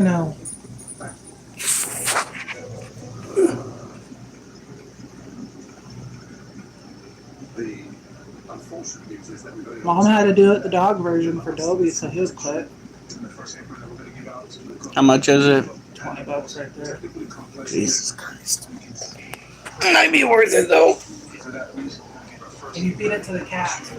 No. Mom had to do it the dog version for Dobie, so he was quit. How much is it? $20 right there. Jesus Christ. Might be worth it though. And you feed it to the cat.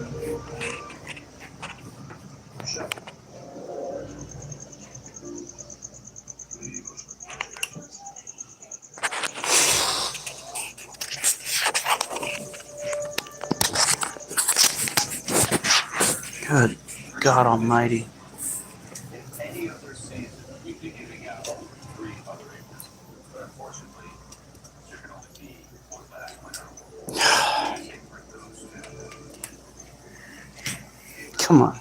Good God Almighty. Come on.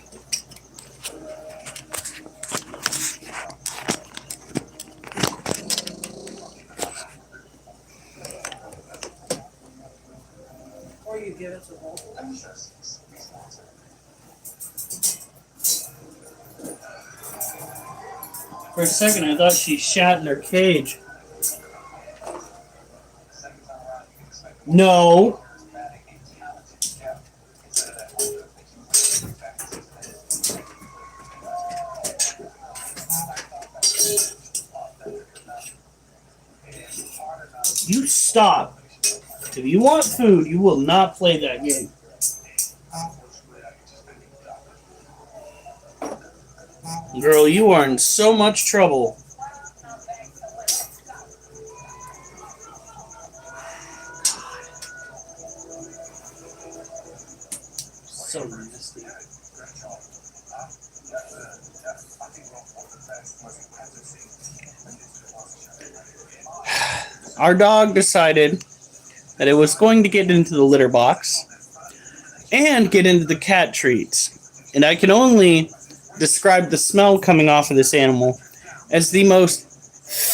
Or you give it to both. For a second, I thought she shat in her cage. No. You stop. If you want food, you will not play that game. Girl, you are in so much trouble. So nasty. Our dog decided that it was going to get into the litter box and get into the cat treats. And I can only describe the smell coming off of this animal as the most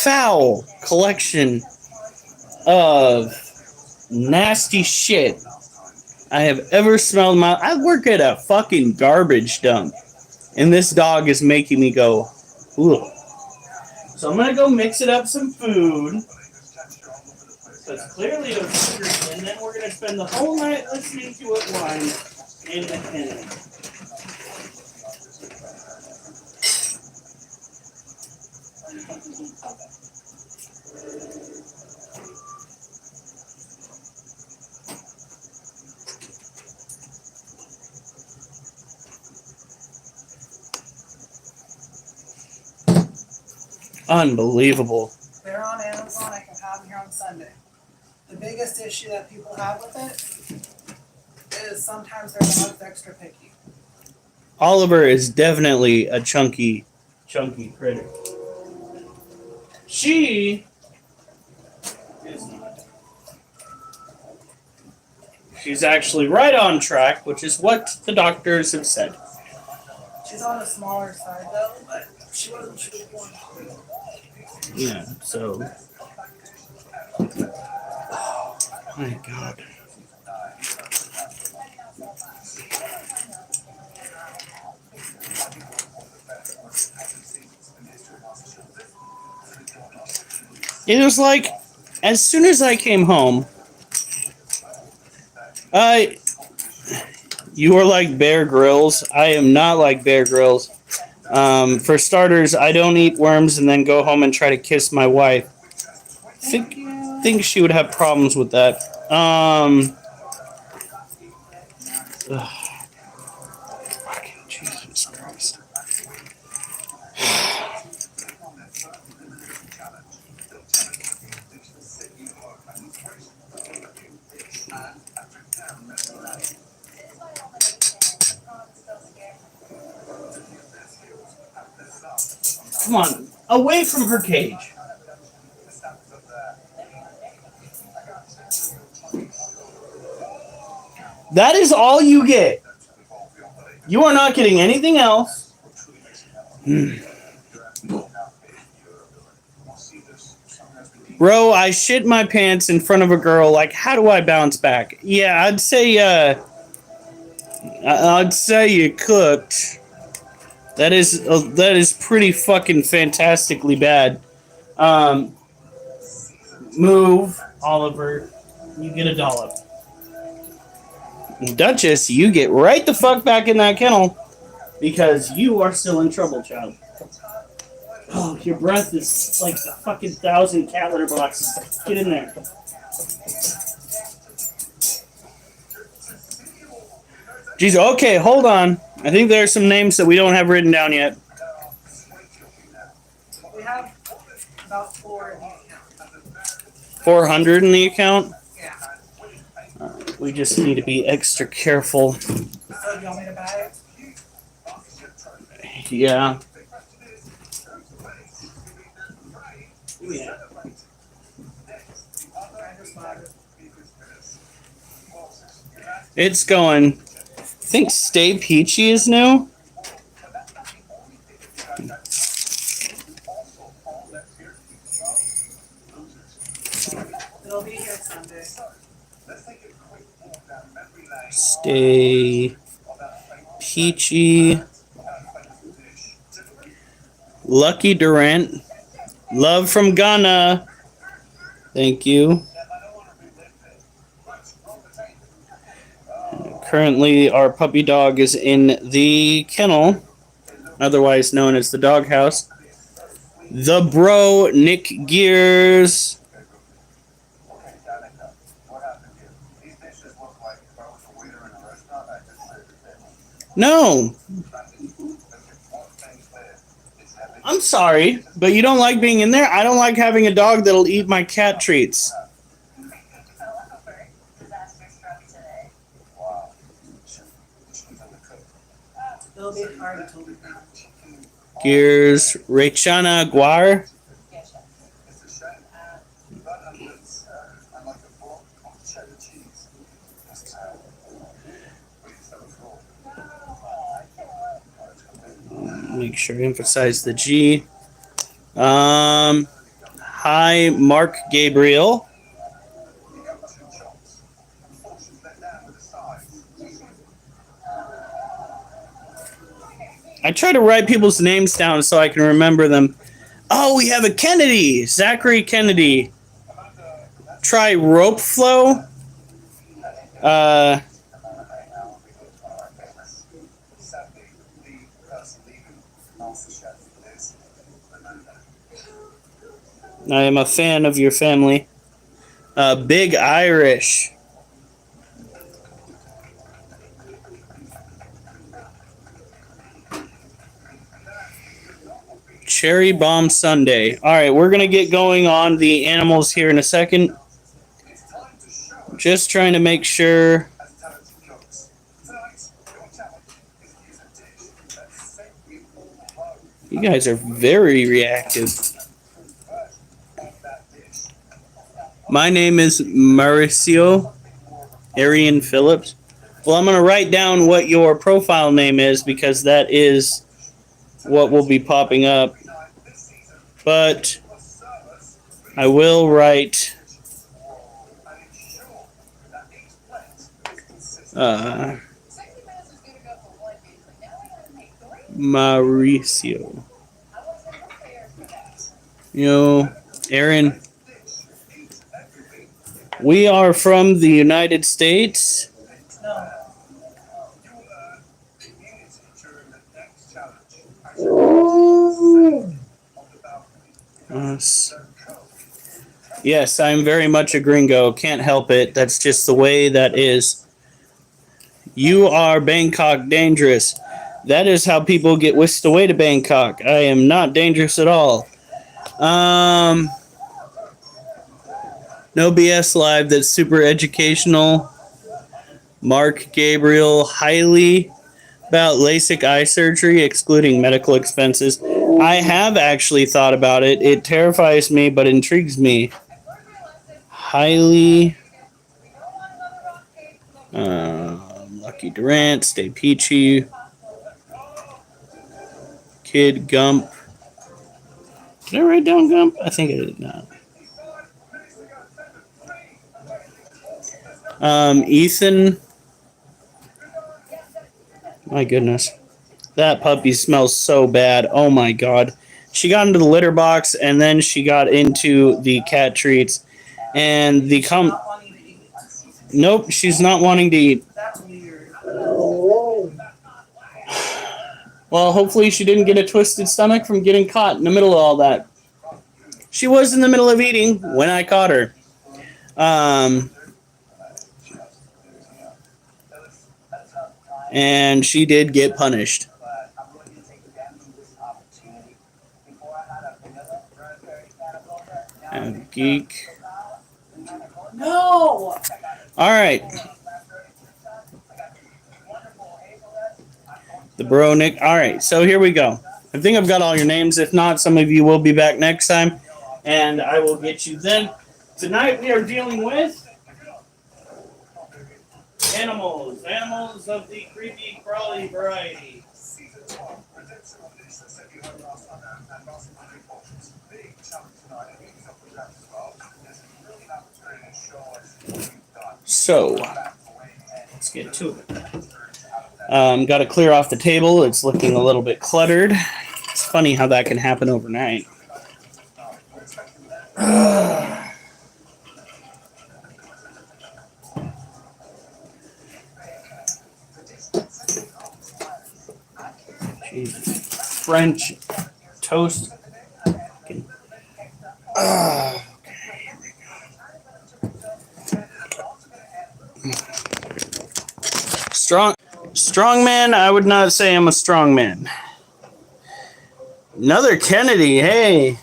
foul collection of nasty shit I have ever smelled. I work at a fucking garbage dump, and this dog is making me go, ugh. So I'm gonna go mix it up some food. Because clearly it was hungry, and then we're gonna spend the whole night listening to it whine in the kennel. Unbelievable. They're on Amazon. I can have them here on Sunday. The biggest issue that people have with it is sometimes their dog's extra picky. Oliver is definitely a chunky critter. She is not. She's actually right on track, which is what the doctors have said. She's on the smaller side though, but she wasn't too one. Yeah, so. Oh, my God. It was like, as soon as I came home, you are like Bear Grylls. I am not like Bear Grylls. For starters, I don't eat worms and then go home and try to kiss my wife. Think she would have problems with that. Fucking Jesus Christ. Come on, away from her cage. That is all you get. You are not getting anything else. Bro, I shit my pants in front of a girl. Like, how do I bounce back? Yeah, I'd say you cooked. That is pretty fucking fantastically bad. Um, Move, Oliver. You get a dollop. Duchess, you get right the fuck back in that kennel because you are still in trouble, child. Oh, your breath is like a fucking 1,000 cat litter boxes. Get in there. Jeez, okay, hold on. I think there are some names that we don't have written down yet. We have about 4 in the account. 400 in the account? Yeah. We just need to be extra careful. So do you want me to buy it? Yeah. Yeah. I just bought it. It's going. I think Stay Peachy is new. It'll be here Sunday. Stay Peachy. Lucky Durant. Love from Ghana. Thank you. Currently, our puppy dog is in the kennel, otherwise known as the doghouse. The bro, Nick Gears. No. I'm sorry, but you don't like being in there? I don't like having a dog that'll eat my cat treats. It'll be hard until we found. Gears, Rachana Guar. Make sure to emphasize the G. Hi, Mark Gabriel. I try to write people's names down so I can remember them. Oh, we have a Kennedy. Zachary Kennedy. Try Rope Flow. I am a fan of your family. Big Irish. Cherry Bomb Sunday. All right, we're going to get going on the animals here in a second. Just trying to make sure. You guys are very reactive. My name is Mauricio Arian Phillips. Well, I'm going to write down what your profile name is because that is what will be popping up. But I will write Mauricio. Aaron. We are from the United States. Yes, I'm very much a gringo. Can't help it. That's just the way that is. You are Bangkok dangerous. That is how people get whisked away to Bangkok. I am not dangerous at all. No BS Live, that's super educational. Mark Gabriel, highly about LASIK eye surgery, excluding medical expenses. I have actually thought about it. It terrifies me, but intrigues me. Highly. Lucky Durant, Stay Peachy. Kid Gump. Did I write down Gump? I think I did not. Ethan. My goodness. That puppy smells so bad. Oh my god. She got into the litter box and then she got into the cat treats. And the Not wanting to eat. Nope, she's not wanting to eat. That's weird. Well, hopefully she didn't get a twisted stomach from getting caught in the middle of all that. She was in the middle of eating when I caught her. And she did get punished. Geek. No! All right. The bro Nick. All right, so here we go. I think I've got all your names. If not, some of you will be back next time, and I will get you then. Tonight we are dealing with animals. Animals of the creepy crawly variety. So, let's get to it. Got to clear off the table. It's looking a little bit cluttered. It's funny how that can happen overnight. Jesus. French toast. Strong man, I would not say I'm a strong man. Another Kennedy, hey.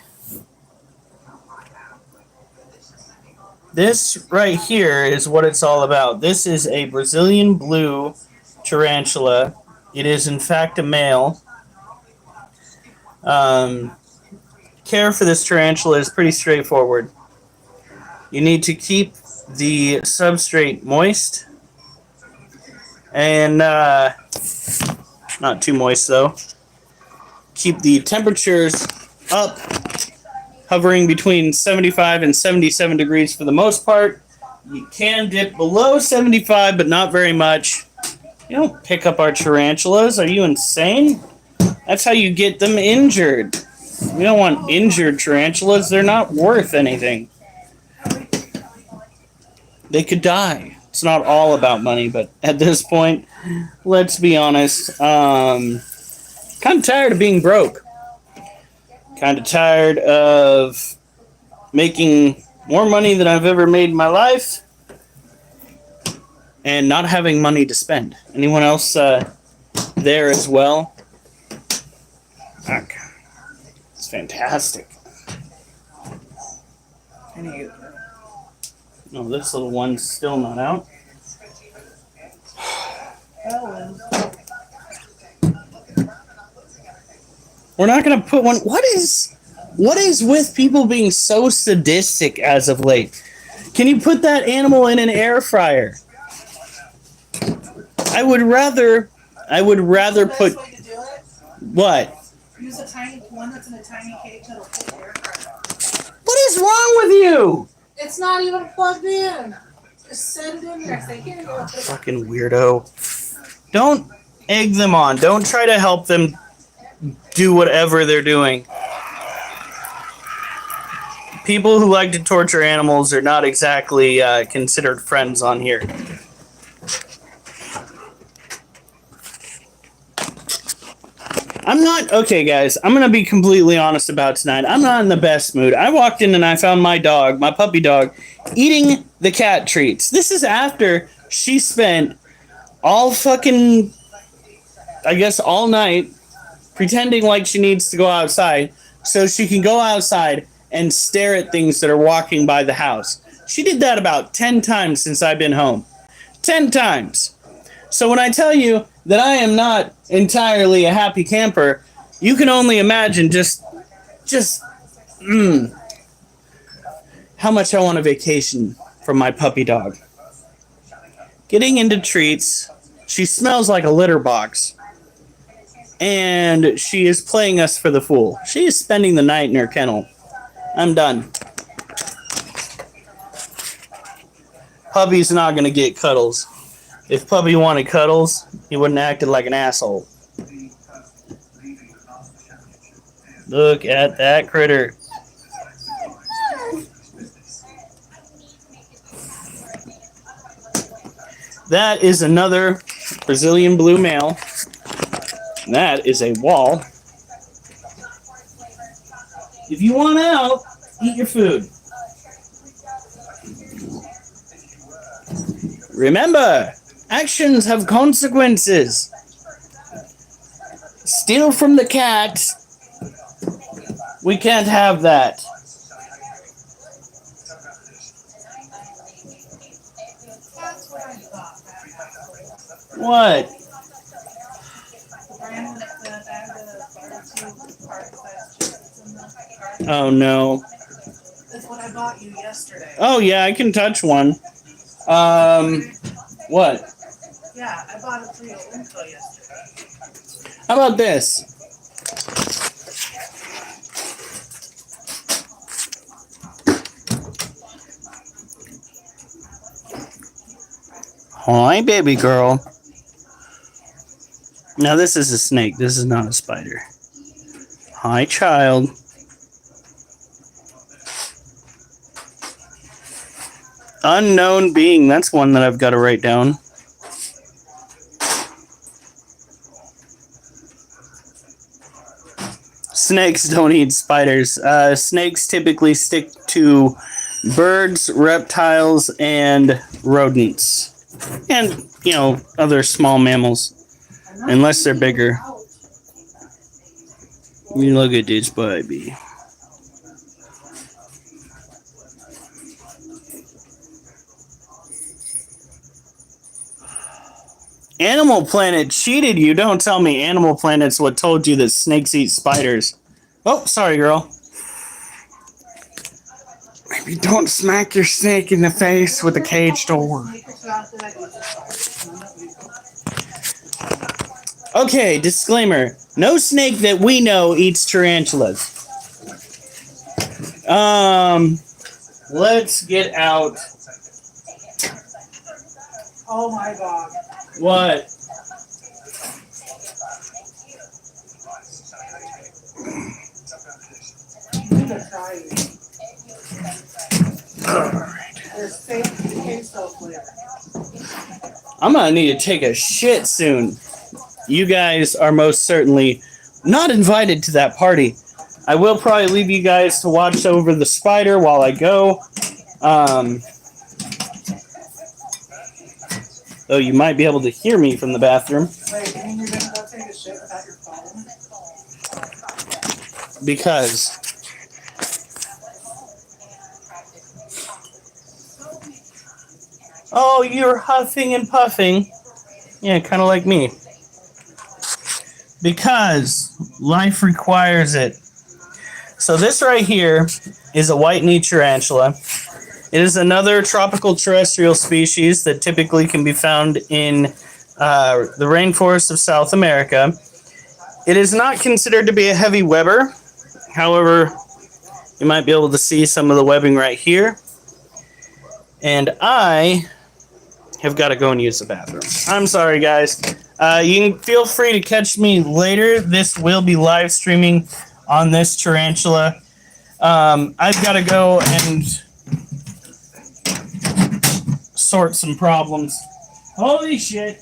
This right here is what it's all about. This is a Brazilian blue tarantula. It is in fact a male. Care for this tarantula is pretty straightforward. You need to keep the substrate moist. And not too moist though. Keep the temperatures up, hovering between 75 and 77 degrees for the most part. You can dip below 75, but not very much. You don't pick up our tarantulas. Are you insane? That's how you get them injured. We don't want injured tarantulas. They're not worth anything. They could die. It's not all about money, but at this point, let's be honest. Kind of tired of being broke. Kind of tired of making more money than I've ever made in my life and not having money to spend. Anyone else there as well? It's fantastic. No, this little one's still not out. We're not going to put one... What is with people being so sadistic as of late? Can you put that animal in an air fryer? I would rather put... What? Use a tiny one that's in a tiny cage that'll fit the air fryer. What is wrong with you? It's not even plugged in. Just set it in there. Say, here you go. Fucking weirdo. Don't egg them on. Don't try to help them do whatever they're doing. People who like to torture animals are not exactly considered friends on here. Okay, guys, I'm going to be completely honest about tonight. I'm not in the best mood. I walked in and I found my dog, my puppy dog, eating the cat treats. This is after she spent all fucking, I guess, all night pretending like she needs to go outside so she can go outside and stare at things that are walking by the house. She did that about 10 times since I've been home. 10 times. So when I tell you that I am not entirely a happy camper, you can only imagine just how much I want a vacation from my puppy dog. Getting into treats, she smells like a litter box, and she is playing us for the fool. She is spending the night in her kennel. I'm done. Puppy's not going to get cuddles. If Puppy wanted cuddles, he wouldn't have acted like an asshole. Look at that critter. That is another Brazilian blue male. That is a wall. If you want out, eat your food. Remember, actions have consequences. Steal from the cat. We can't have that. That's what I thought. What? The brand with the bag of barbecue part-sized chickens in the Oh no. That's what I bought you yesterday. Oh yeah, I can touch one. What? Yeah, I bought it for you info yesterday. How about this? Hi, baby girl. Now this is a snake. This is not a spider. Hi, child. Unknown being. That's one that I've got to write down. Snakes don't eat spiders. Snakes typically stick to birds, reptiles, and rodents. And, other small mammals. Unless they're bigger. You look at this baby. Animal Planet cheated you. Don't tell me Animal Planet's what told you that snakes eat spiders. Oh, sorry, girl. Maybe don't smack your snake in the face with a cage door. Okay, disclaimer. No snake that we know eats tarantulas. Let's get out. Oh my god. What? You need to try it. There's fake queso flavor. I'm gonna need to take a shit soon. You guys are most certainly not invited to that party. I will probably leave you guys to watch over the spider while I go. Though you might be able to hear me from the bathroom. Wait, you mean you're gonna go take a shit without your phone? Because oh, you're huffing and puffing. Yeah, kind of like me. Because life requires it. So this right here is a white-kneed tarantula. It is another tropical terrestrial species that typically can be found in the rainforests of South America. It is not considered to be a heavy webber. However, you might be able to see some of the webbing right here. And I have got to go and use the bathroom. I'm sorry, guys. You can feel free to catch me later. This will be live streaming on this tarantula. I've got to go and sort some problems. Holy shit.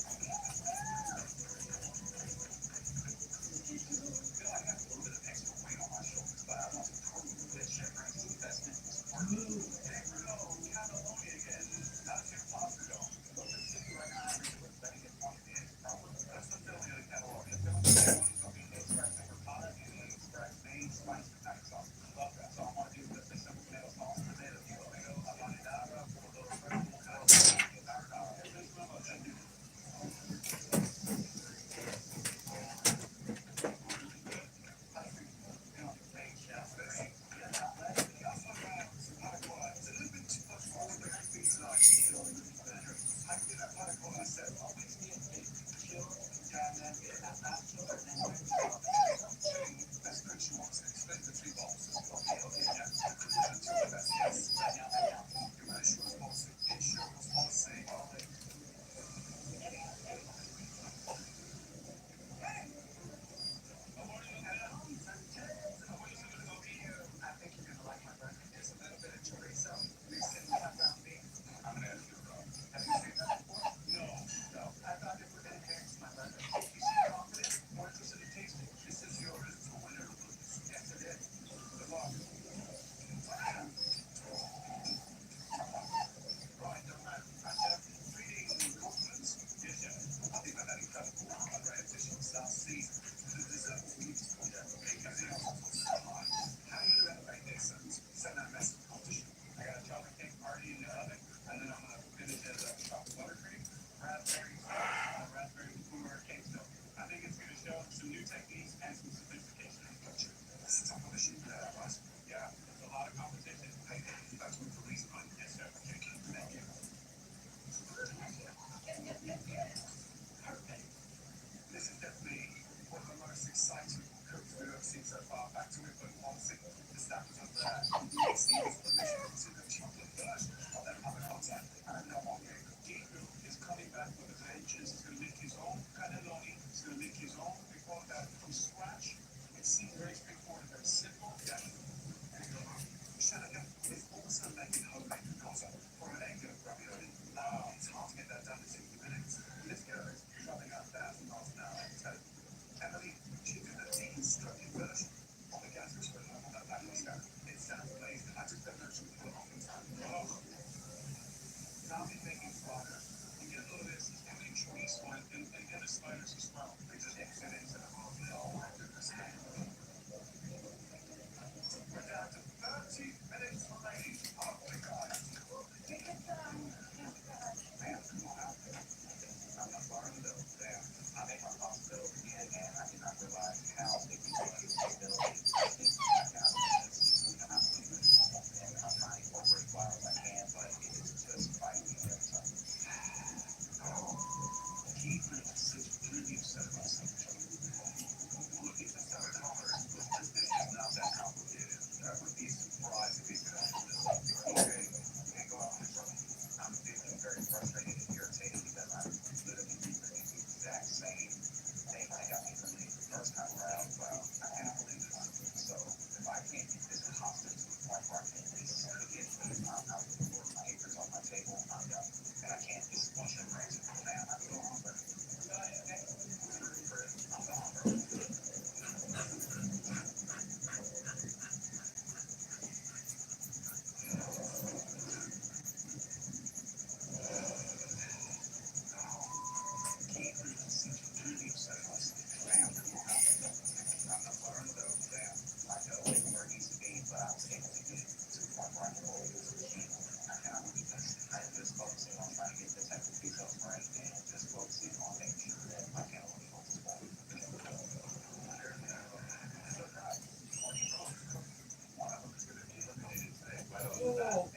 Oh,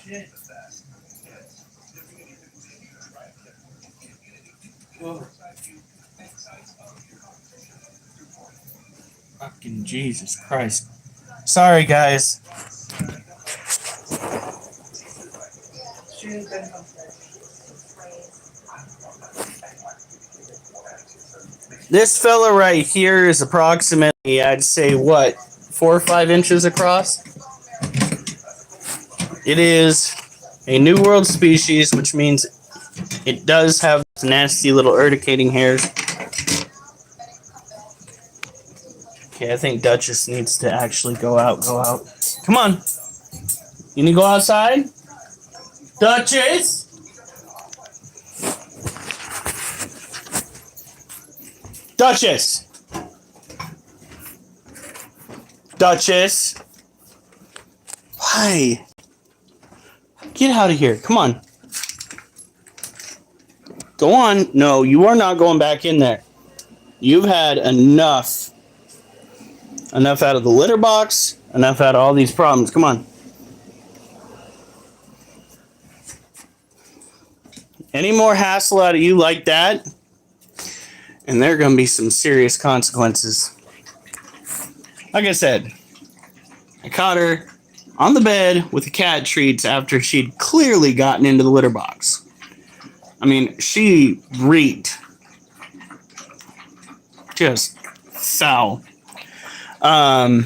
shit. Whoa. Fucking Jesus Christ. Sorry, guys. She's been complaining. This fella right here is approximately, I'd say, what, 4 or 5 inches across? It is a New World species, which means it does have nasty little urticating hairs. Okay, I think Duchess needs to actually go out. Come on. You need to go outside? Duchess? Duchess! Duchess! Why? Get out of here. Come on. Go on. No, you are not going back in there. You've had enough. Enough out of the litter box. Enough out of all these problems. Come on. Any more hassle out of you like that, and there are going to be some serious consequences. Like I said, I caught her on the bed with the cat treats after she'd clearly gotten into the litter box. I mean, she reeked. Just foul. Now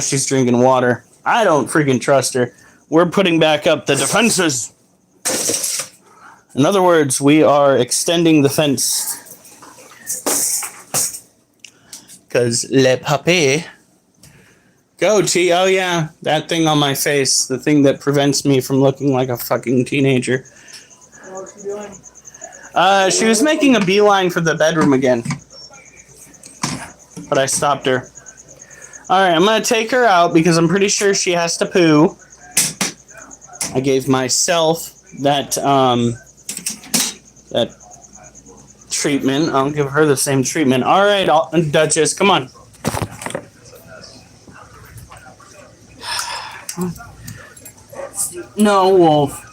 she's drinking water. I don't freaking trust her. We're putting back up the defenses. In other words, we are extending the fence. Because le papier. Go, T. Oh, yeah. That thing on my face. The thing that prevents me from looking like a fucking teenager. What's she doing? She was making a beeline for the bedroom again. But I stopped her. Alright, I'm going to take her out because I'm pretty sure she has to poo. I gave myself that treatment. I'll give her the same treatment. Alright, Duchess, come on. No, Wolf.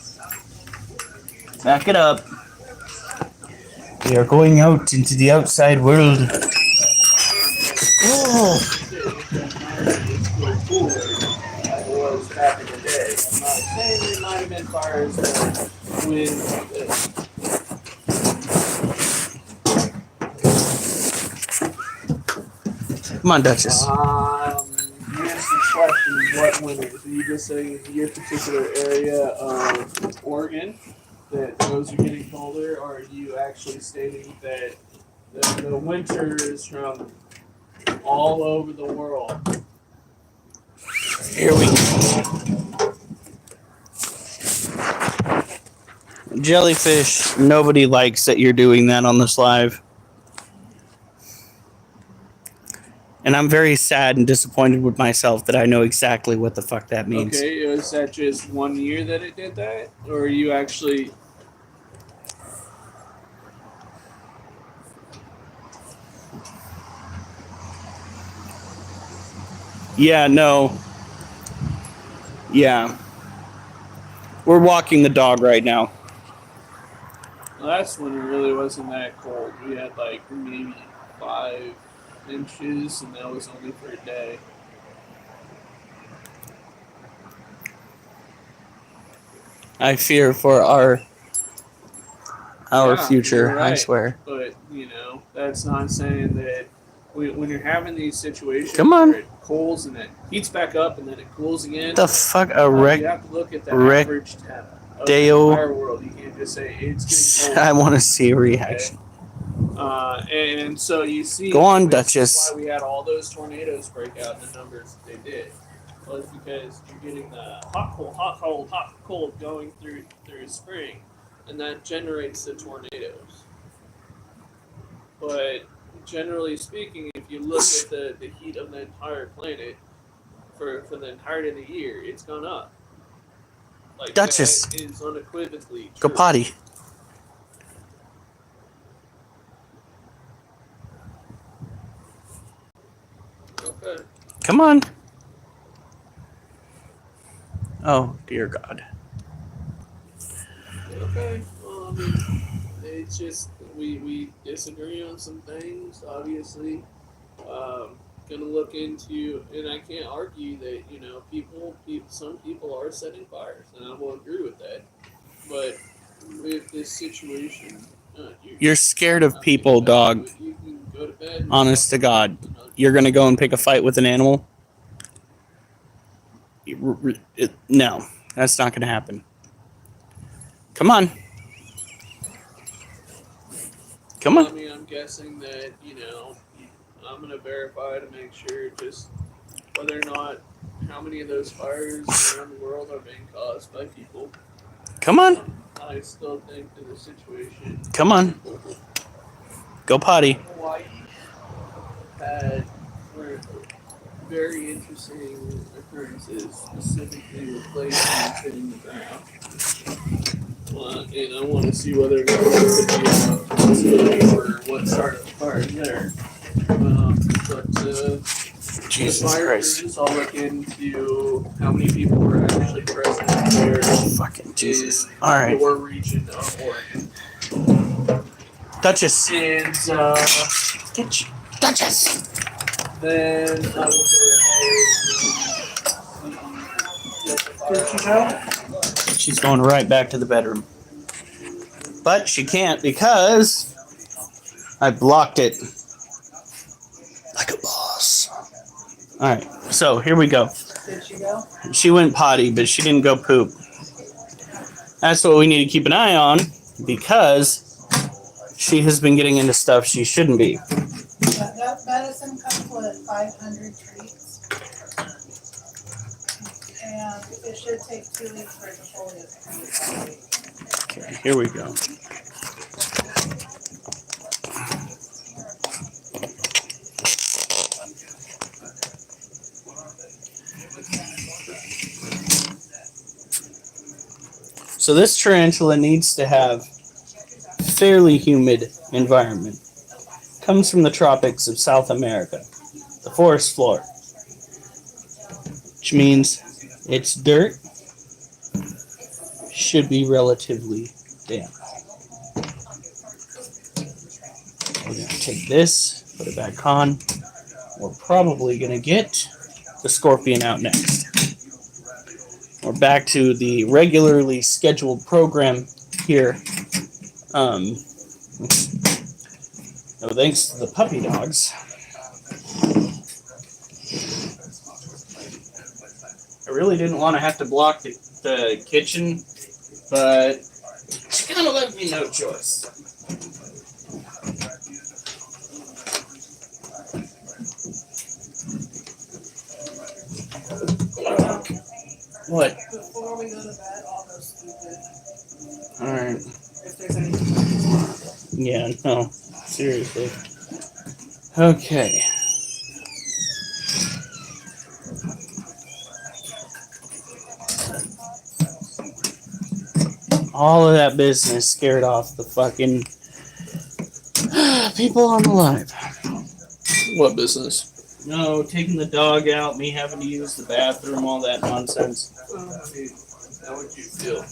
Back it up. We are going out into the outside world. Oh. was back in the day. I'm not saying there might have been fires when Come on, Duchess. you asked the question, what winters? Are you just saying in your particular area of Oregon that those are getting colder, or are you actually stating that the winter is from all over the world? Here we go. Jellyfish, nobody likes that you're doing that on this live. And I'm very sad and disappointed with myself that I know exactly what the fuck that means. Okay, is that just 1 year that it did that? Or are you actually... Yeah, no. Yeah. We're walking the dog right now. Last winter really wasn't that cold. We had like maybe 5 inches, and that was only for a day. I fear for our Yeah, future, you're right. I swear. But, that's not saying that when you're having these situations Come on. where it cools and it heats back up and then it cools again, The fuck, you have to look at the average temp of the entire world. You can't just say it's getting cold. I want to see a reaction. Okay? And so you see, Go on, this Duchess. is why we had all those tornadoes break out in the numbers that they did. Was because you're getting the hot, cold going through spring, and that generates the tornadoes. But generally speaking, if you look at the heat of the entire planet for the entirety of the year, it's gone up. Like, Duchess, that is unequivocally go true. potty. Okay. Come on. Oh, dear God. Okay. Well, I mean, it's just we disagree on some things. Obviously, gonna look into, and I can't argue that some people are setting fires, and I will agree with that. But with this situation, You're scared of people, dog. You can go to bed. Honest to God. You're going to go and pick a fight with an animal? No, that's not going to happen. Come on. Come on. I mean, I'm guessing that, I'm going to verify to make sure just whether or not how many of those fires around the world are being caused by people. Come on. I still think that the situation... Come on. Go potty. Hawaii had very interesting occurrences, specifically with places hitting the ground. And I want to see whether or not there could be a possibility for what started the fire there. Jesus the fire Christ. crews, I'll look into how many people were actually present there. Fucking Jesus. Alright. Your region of Oregon. Duchess. And, Get you. Duchess. then I will go ahead and She's going right back to the bedroom. But she can't because I blocked it. Like a boss. Alright, so here we go. Did she go? She went potty, but she didn't go poop. That's what we need to keep an eye on because she has been getting into stuff she shouldn't be. That medicine comes with 500 treats. And it should take 2 weeks for it to fully accumulate. Okay, here we go. So this tarantula needs to have fairly humid environment. Comes from the tropics of South America, the forest floor, which means its dirt should be relatively damp. We're going to take this, put it back on. We're probably going to get the scorpion out next. we're back to the regularly scheduled program here. No thanks to the puppy dogs. I really didn't want to have to block the kitchen, but she kind of left me no choice. What? Before we go to bed, I'll go stupid. Alright. If there's anything. Yeah, no. Seriously. Okay. All of that business scared off the fucking people on the live. What business? No, taking the dog out, me having to use the bathroom, all that nonsense. Well, I mean, how would you feel?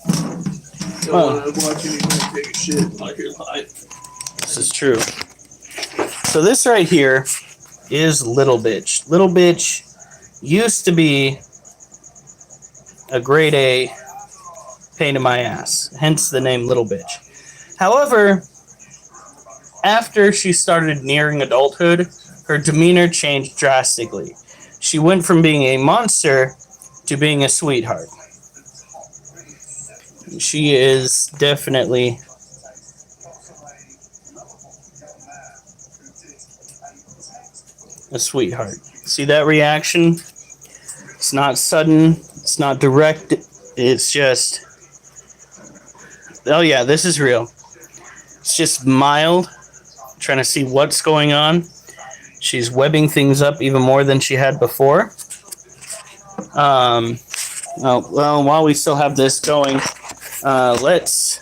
You don't want to watch anybody take a shit while you're live. This is true. So this right here is Little Bitch. Little Bitch used to be a grade A pain in my ass, hence the name Little Bitch. However, after she started nearing adulthood, her demeanor changed drastically. She went from being a monster to being a sweetheart. She is definitely a sweetheart. See that reaction? It's not sudden, it's not direct, it's just, oh yeah, this is real. It's just mild, trying to see what's going on. She's webbing things up even more than she had before. Well, while we still have this going, let's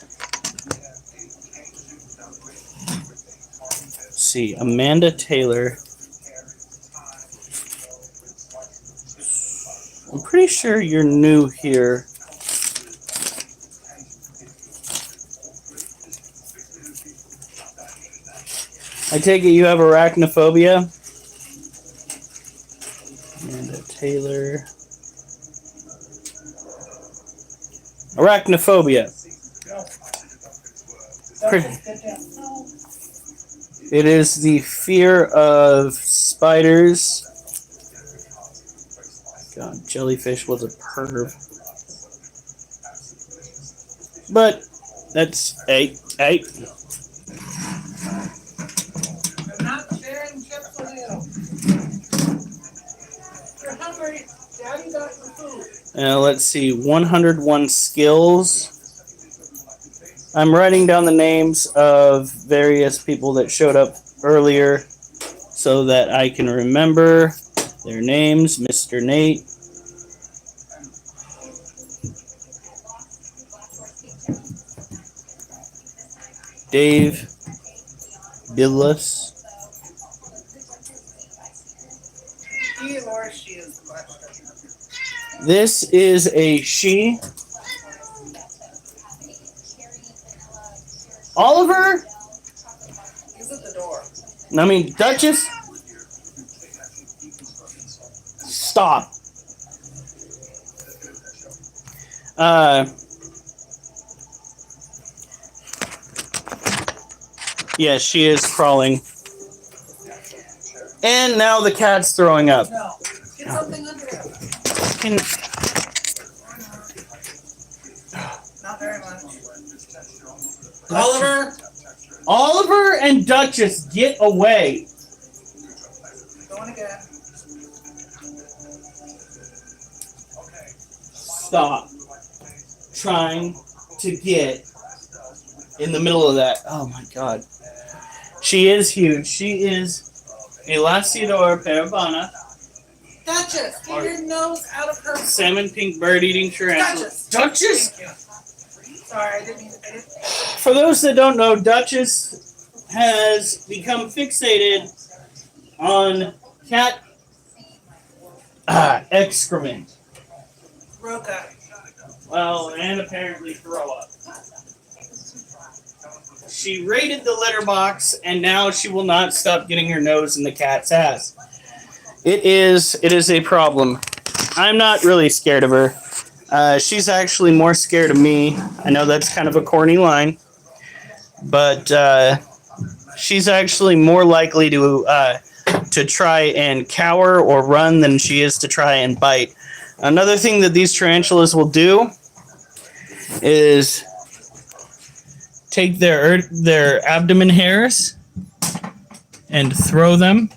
see. Amanda Taylor. I'm pretty sure you're new here. I take it you have arachnophobia? Amanda Taylor. Arachnophobia. It is the fear of spiders. God, jellyfish was a perv. But that's hey. I'm not sharing chips with you. You're hungry. Daddy got your food. Let's see, 101 skills. I'm writing down the names of various people that showed up earlier so that I can remember their names. Mr. Nate. Dave. Billis. He or she is the question. This is a she. Oliver? He's at the door. I mean, Duchess? Stop. Yeah, she is crawling. And now the cat's throwing up. No. Get something under there. Can, Not very much. Oliver! Oliver and Duchess, get away. Going again. Stop trying to get in the middle of that. Oh my god. She is huge. She is a Lasiodora parabana, Duchess, get your nose out of her. salmon pink bird eating tarantula. Duchess? Thank you. Sorry, I didn't mean to. For those that don't know, Duchess has become fixated on cat excrement. Roca. Well, and apparently throw up. She raided the litter box, and now she will not stop getting her nose in the cat's ass. It is a problem. I'm not really scared of her. She's actually more scared of me. I know that's kind of a corny line, but she's actually more likely to try and cower or run than she is to try and bite. Another thing that these tarantulas will do is take their abdomen hairs and throw them.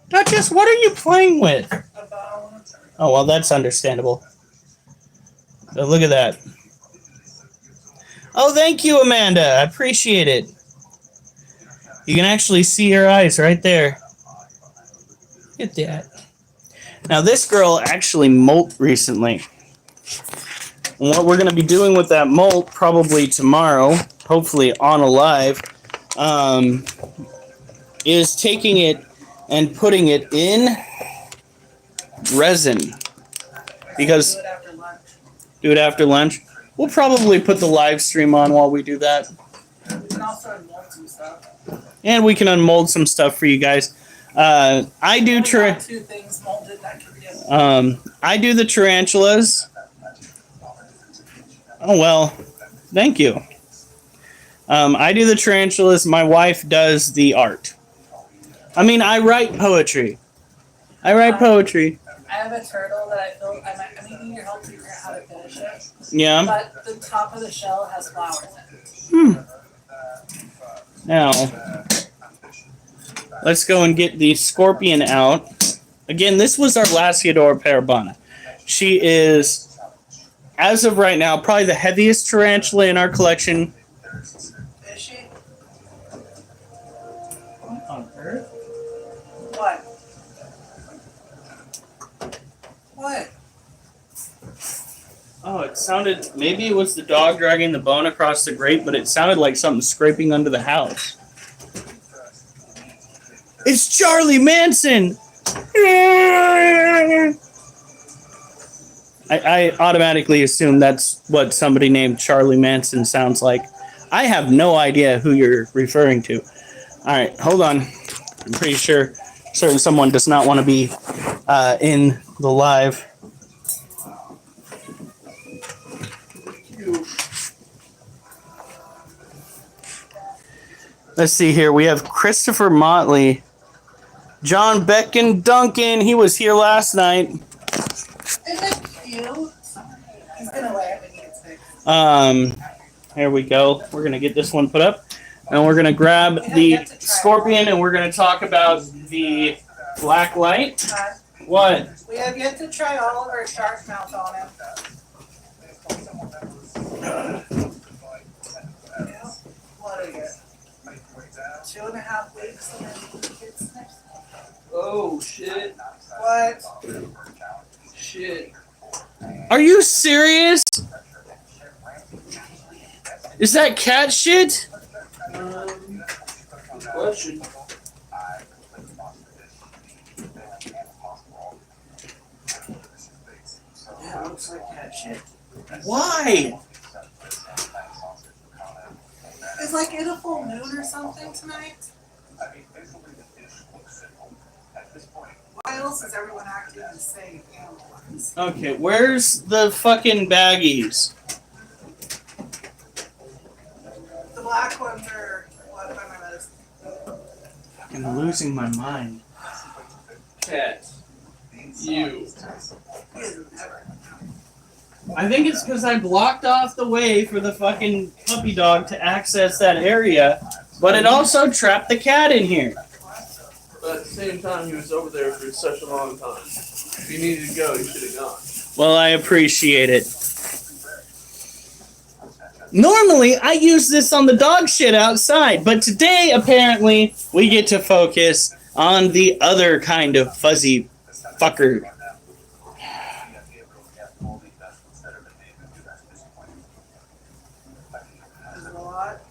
Duchess, what are you playing with? A bone. Oh, well, that's understandable. So look at that. Oh, thank you, Amanda. I appreciate it. You can actually see her eyes right there. Look at that. Now, this girl actually molt recently. And what we're going to be doing with that molt probably tomorrow, hopefully on a live, is taking it and putting it in resin. Because Do it after lunch. do it after lunch. We'll probably put the live stream on while we do that. We can also unmold some stuff. And we can unmold some stuff for you guys. I do We got 2 things molded that could be I do the tarantulas. Oh well, thank you. I do the tarantulas. My wife does the art. I mean, I write poetry. I write poetry. I have a turtle that I feel I'm needing your help to figure out how to finish it. Yeah. But the top of the shell has flowers in it. Now, let's go and get the scorpion out. Again, this was our Lasiodora parabana. She is, as of right now, probably the heaviest tarantula in our collection. Is she? What on earth? What? What? Oh, it sounded, maybe it was the dog dragging the bone across the grate, but it sounded like something scraping under the house. It's Charlie Manson! I automatically assume that's what somebody named Charlie Manson sounds like. I have no idea who you're referring to. Alright, hold on. I'm pretty sure someone does not want to be in the live. Let's see here. We have Christopher Motley. John Becken Duncan. He was here last night. Isn't it cute? He's gonna laugh when he gets fixed. Here we go. We're going to get this one put up. And we're going to grab the scorpion and we're going to talk about the black light. What? We have yet to try all of our shark mouth on him. What are you? 2.5 weeks and then he gets next. Oh shit! What? Shit! Are you serious? Is that cat shit? Good question. Yeah, it looks like cat shit. Why? Is like it a full moon or something tonight? Why else is everyone acting the same animal-wise? Okay, where's the fucking baggies? The black ones are what by my medicine. I'm losing my mind. Cat. You. He isn't ever. I think it's because I blocked off the way for the fucking puppy dog to access that area, but it also trapped the cat in here. But at the same time, he was over there for such a long time. If he needed to go, he should have gone. Well, I appreciate it. Normally, I use this on the dog shit outside, but today, apparently, we get to focus on the other kind of fuzzy fucker. Is it a lot?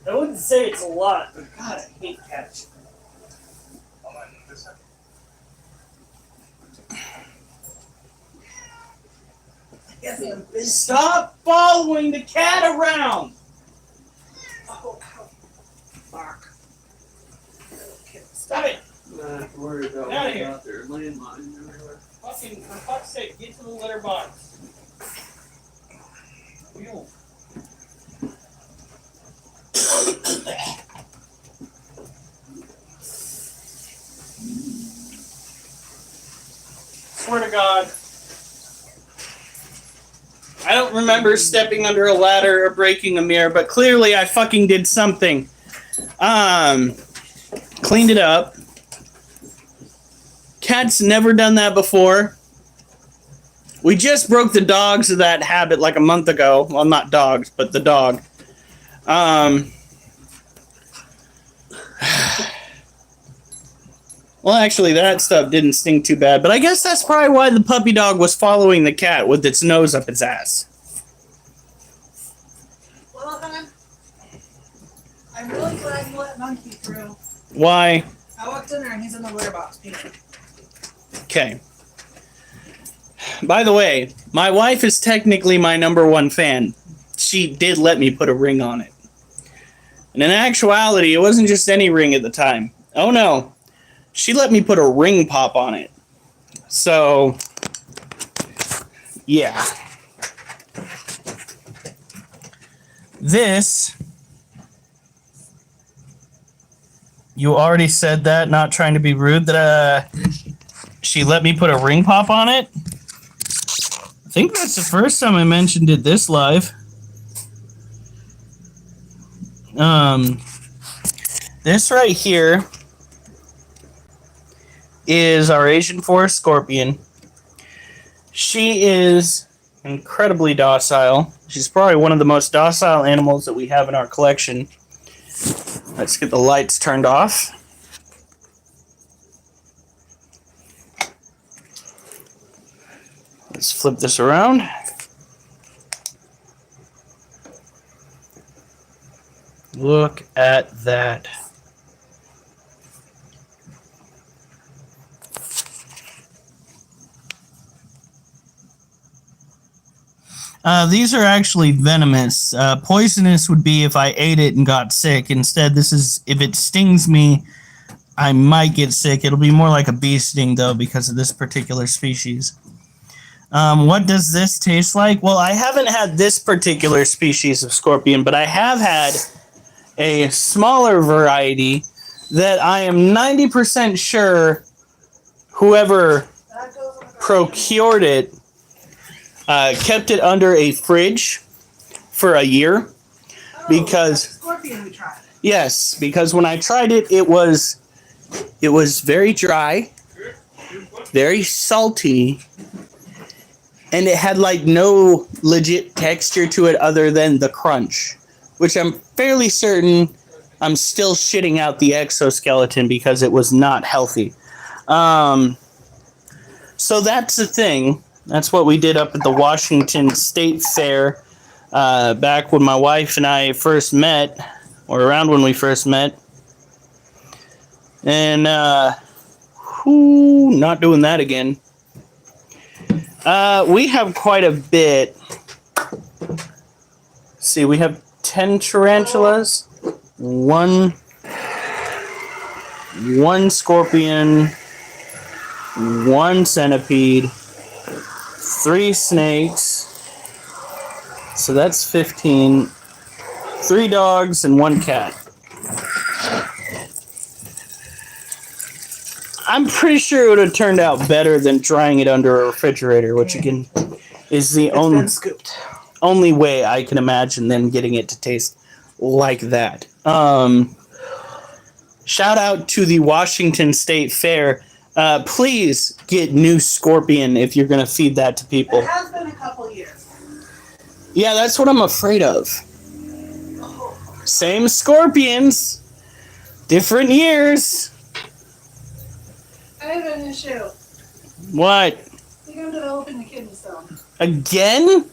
I wouldn't say it's a lot, but God, I hate cats. Stop following the cat around! Oh, fuck. Stop it! Not have to worry about Get outta here. out there landmines everywhere. Puppy talking. For fuck's sake, get to the litter box. Wheel. Swear to God. I don't remember stepping under a ladder or breaking a mirror, but clearly I fucking did something. Cleaned it up. Cat's never done that before. We just broke the dogs of that habit like a month ago. Well, not dogs, but the dog. Well, actually, that stuff didn't sting too bad, but I guess that's probably why the puppy dog was following the cat with its nose up its ass. Well, then, I'm really glad you let Monkey through. Why? I walked in there and he's in the litter box peeing. Okay. By the way, my wife is technically my #1 fan. She did let me put a ring on it. And in actuality, it wasn't just any ring at the time. Oh no. She let me put a ring pop on it. So, yeah. This, you already said that, not trying to be rude, that she let me put a ring pop on it. I think that's the first time I mentioned it this live. This right here is our Asian forest scorpion. She is incredibly docile. She's probably one of the most docile animals that we have in our collection. Let's get the lights turned off. Let's flip this around. Look at that. These are actually venomous. Poisonous would be if I ate it and got sick. Instead, this is if it stings me, I might get sick. It'll be more like a bee sting, though, because of this particular species. What does this taste like? Well, I haven't had this particular species of scorpion, but I have had a smaller variety that I am 90% sure whoever procured it kept it under a fridge for a year. Because Scorpion we tried. Yes, because when I tried it, it was very dry, very salty, and it had like no legit texture to it other than the crunch, which I'm fairly certain I'm still shitting out the exoskeleton because it was not healthy. So that's the thing. That's what we did up at the Washington State Fair back when my wife and I first met, or around when we first met. And, not doing that again. We have quite a bit. Let's see, we have 10 tarantulas, one scorpion, one centipede, 3 snakes, so that's 15, 3 dogs, and 1 cat. I'm pretty sure it would have turned out better than drying it under a refrigerator, which again is the only way I can imagine them getting it to taste like that. Shout out to the Washington State Fair. Please get new scorpion if you're going to feed that to people. It has been a couple years. Yeah, that's what I'm afraid of. Same scorpions, different years. I have an issue. What? I think I'm developing a kidney stone. Again?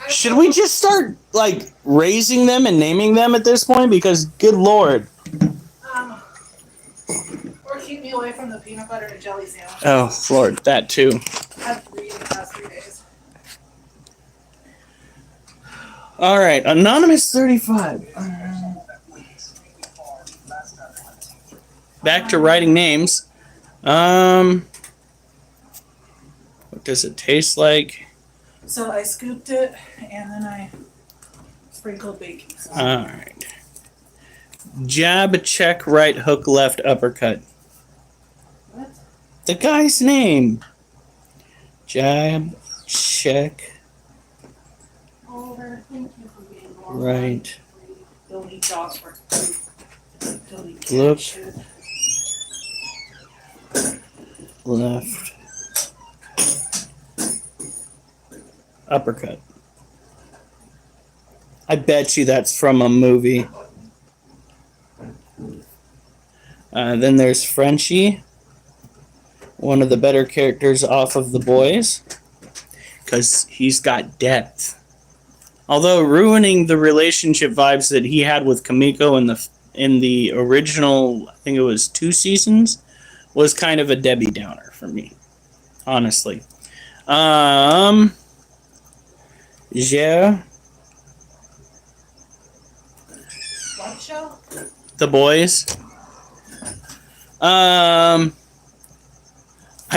Should we just start, like, raising them and naming them at this point? Because, good lord. Or keep me away from the peanut butter and jelly sandwich. Oh, lord, that too. I've 3 in the past 3 days. Alright, Anonymous 35. Back to writing names. What does it taste like? So I scooped it and then I sprinkled baking soda. All right. Jab, check, right hook, left, uppercut. What? The guy's name. Jab, check, Oliver, thank you for being wrong. right. Don't eat dog for Don't eat cat Look. shit. Left. Uppercut. I bet you that's from a movie. Then there's Frenchie, one of the better characters off of The Boys, because he's got depth. Although ruining the relationship vibes that he had with Kamiko in the original, I think it was 2 seasons, was kind of a Debbie Downer for me, honestly. Yeah, What show? The Boys. I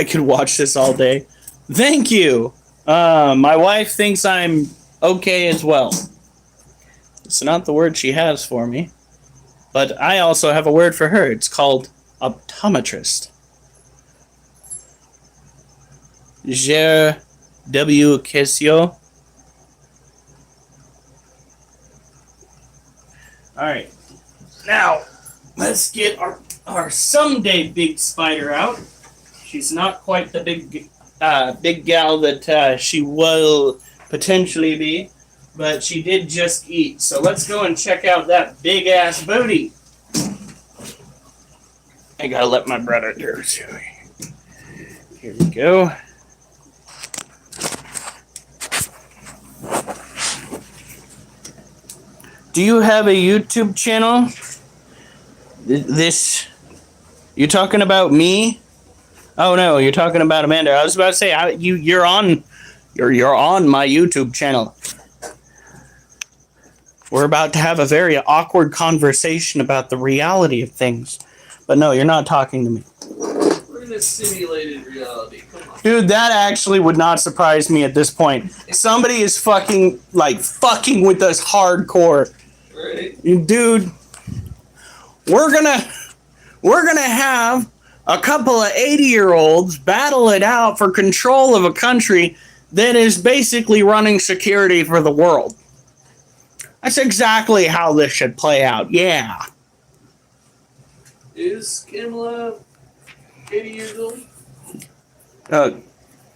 could watch this all day. Thank you. My wife thinks I'm okay as well. It's not the word she has for me, but I also have a word for her. It's called optometrist. Je W question. All right. Now, let's get our someday big spider out. She's not quite the big gal that she will potentially be, but she did just eat. So let's go and check out that big ass booty. I gotta let my brother do it. Here we go. Do you have a YouTube channel? This, you talking about me? Oh no, you're talking about Amanda. I was about to say you're on my YouTube channel. We're about to have a very awkward conversation about the reality of things. But no, you're not talking to me. We're in a simulated reality. Come on. Dude, that actually would not surprise me at this point. Somebody is fucking with us hardcore. Right? Dude, we're gonna have a couple of 80-year-olds battle it out for control of a country that is basically running security for the world. That's exactly how this should play out. Yeah. Is Kamala 80 years old?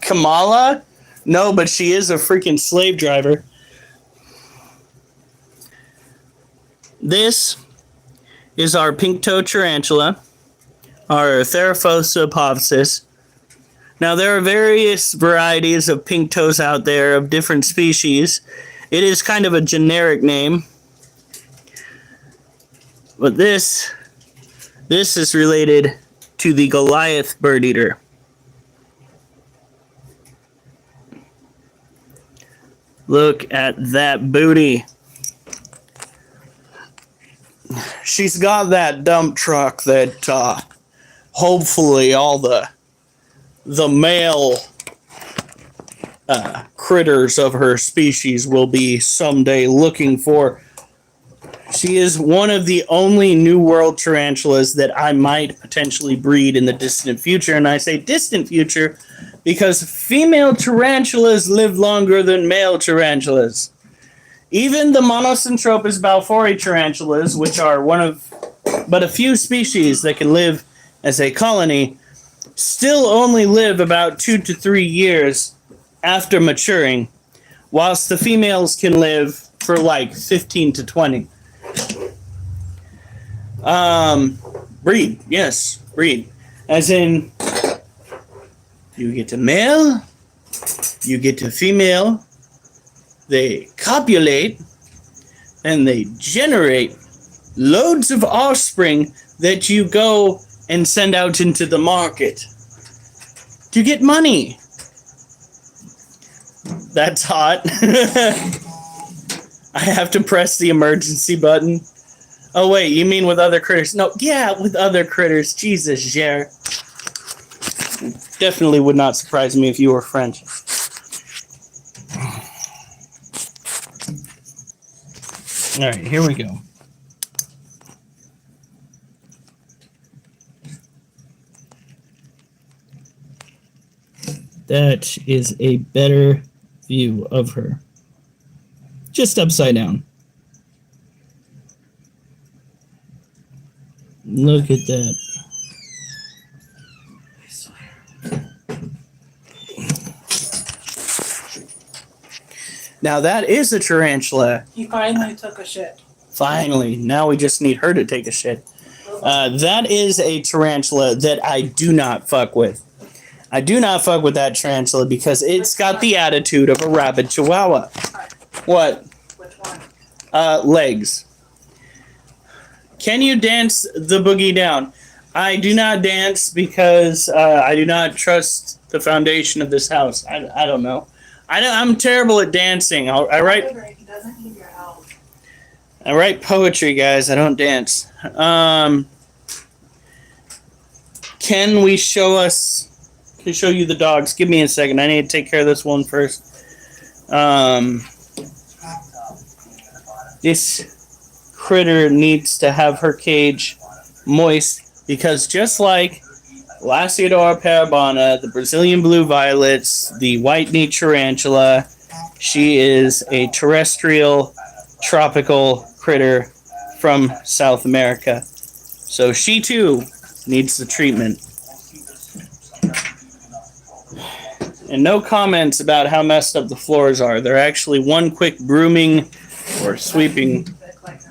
Kamala? No, but she is a freaking slave driver. This is our pink toe tarantula, our Theraphosa apophysis. Now, there are various varieties of pink toes out there of different species. It is kind of a generic name. But this is related to the Goliath bird eater. Look at that booty. She's got that dump truck that hopefully all the male critters of her species will be someday looking for. She is one of the only New World tarantulas that I might potentially breed in the distant future. And I say distant future because female tarantulas live longer than male tarantulas. Even the Monocentropus balfouri tarantulas, which are one of but a few species that can live as a colony, still only live about 2 to 3 years after maturing, whilst the females can live for like 15 to 20. Breed, yes, breed. As in, you get a male, you get a female, they copulate, and they generate loads of offspring that you go and send out into the market to get money. That's hot. I have to press the emergency button. Oh wait, you mean with other critters? No, yeah, with other critters. Jesus, Jer. Definitely would not surprise me if you were French. All right, here we go. That is a better view of her. Just upside down. Look at that. Now that is a tarantula. He finally took a shit. Finally. Now we just need her to take a shit. That is a tarantula that I do not fuck with. I do not fuck with that tarantula because it's got the attitude of a rabid chihuahua. What? Which one? Legs. Can you dance the boogie down? I do not dance because I do not trust the foundation of this house. I don't know. I'm terrible at dancing. I write. He doesn't need your help. I write poetry, guys. I don't dance. Can we show us? Can show you the dogs? Give me a second. I need to take care of this one first. This critter needs to have her cage moist because just like Lasiodora parabana, the Brazilian blue violets, the white-kneed tarantula, she is a terrestrial tropical critter from South America. So she too needs the treatment. And no comments about how messed up the floors are. They're actually one quick brooming or sweeping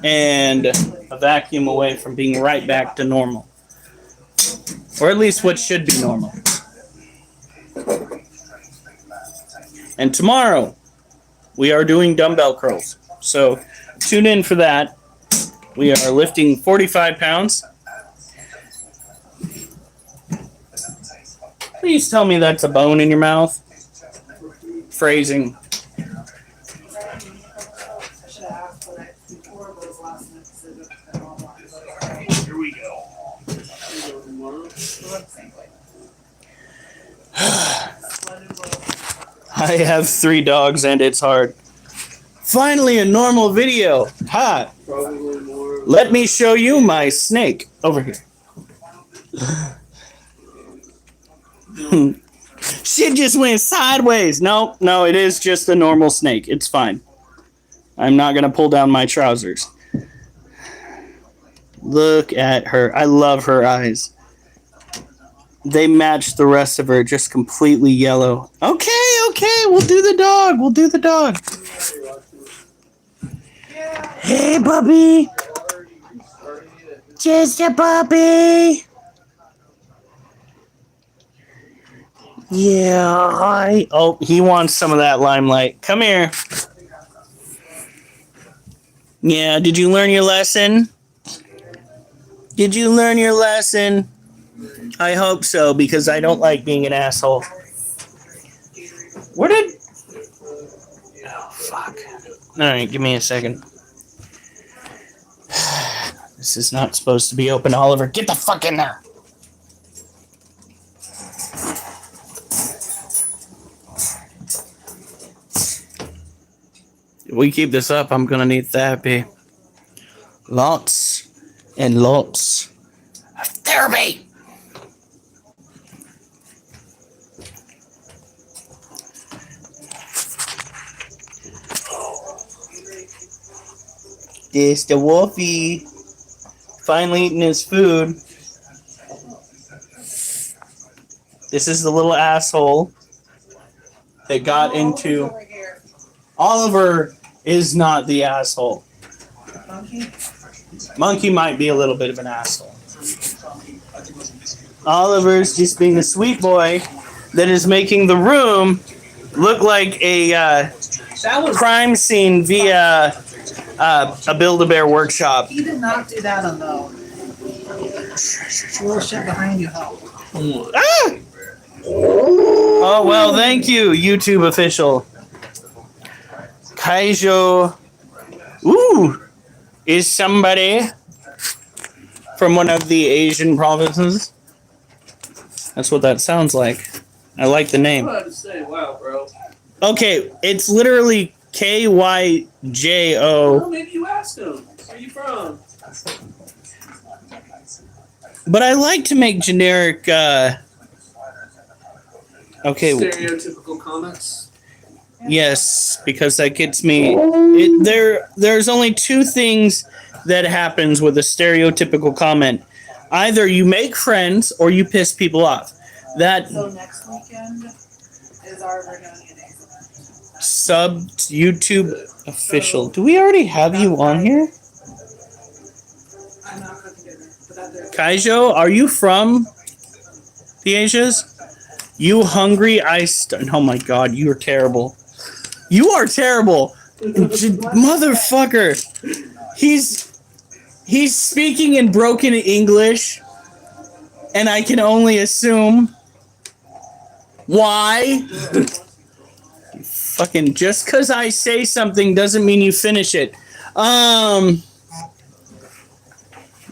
and a vacuum away from being right back to normal. Or at least what should be normal. And tomorrow, we are doing dumbbell curls. So tune in for that. We are lifting 45 pounds. Please tell me that's a bone in your mouth. Phrasing. I should have asked what before those last minutes. Here we go. I have 3 dogs and it's hard. Finally, a normal video. Ha! Probably more. Let me show you my snake. Over here. Shit just went sideways. No, it is just a normal snake. It's fine. I'm not going to pull down my trousers. Look at her. I love her eyes. They match the rest of her, just completely yellow. Okay, we'll do the dog. Hey, puppy. Just a puppy. Yeah, hi. Oh, he wants some of that limelight. Come here. Yeah, did you learn your lesson? I hope so, because I don't like being an asshole. Where did... Oh, fuck. Alright, give me a second. This is not supposed to be open, Oliver. Get the fuck in there! If we keep this up, I'm gonna need therapy. Lots and lots of therapy! This the Wolfie. Finally eating his food. This is the little asshole that got into... Oliver is not the asshole. Monkey might be a little bit of an asshole. Oliver's just being a sweet boy that is making the room look like a crime scene via a Build-A-Bear workshop. He did not do that on the little shit behind you help. Ah! Oh, well, thank you, YouTube official. Kaijo. Ooh, is somebody from one of the Asian provinces? That's what that sounds like. I like the I'm name. about to say, wow, bro. Okay, it's literally Well, KYJO. maybe you ask him. Where you from? But I like to make generic. Okay, Stereotypical comments. yes, because that gets me. There's only two things that happens with a stereotypical comment. Either you make friends or you piss people off. That So next weekend is our reunion day. sub YouTube official. Do we already have you on here? I'm not cooking dinner, but that Kaijo, are you from the Asias? You hungry? Oh my god, you are terrible. You are terrible. Motherfucker. He's speaking in broken English, and I can only assume why. Fucking just because I say something doesn't mean you finish it.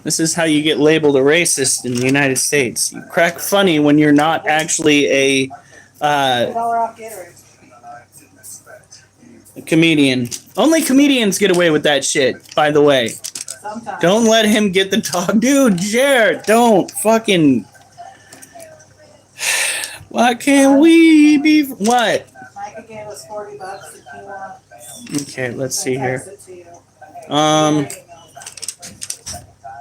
This is how you get labeled a racist in the United States. You crack funny when you're not actually a $1 off Gatorade. comedian. Only comedians get away with that shit, by the way. Sometimes. Don't let him get the talk. Dude, Jared, don't fucking... Why can't we be... What? Micah gave us $40 if you want. Okay, let's see here. Text it to you.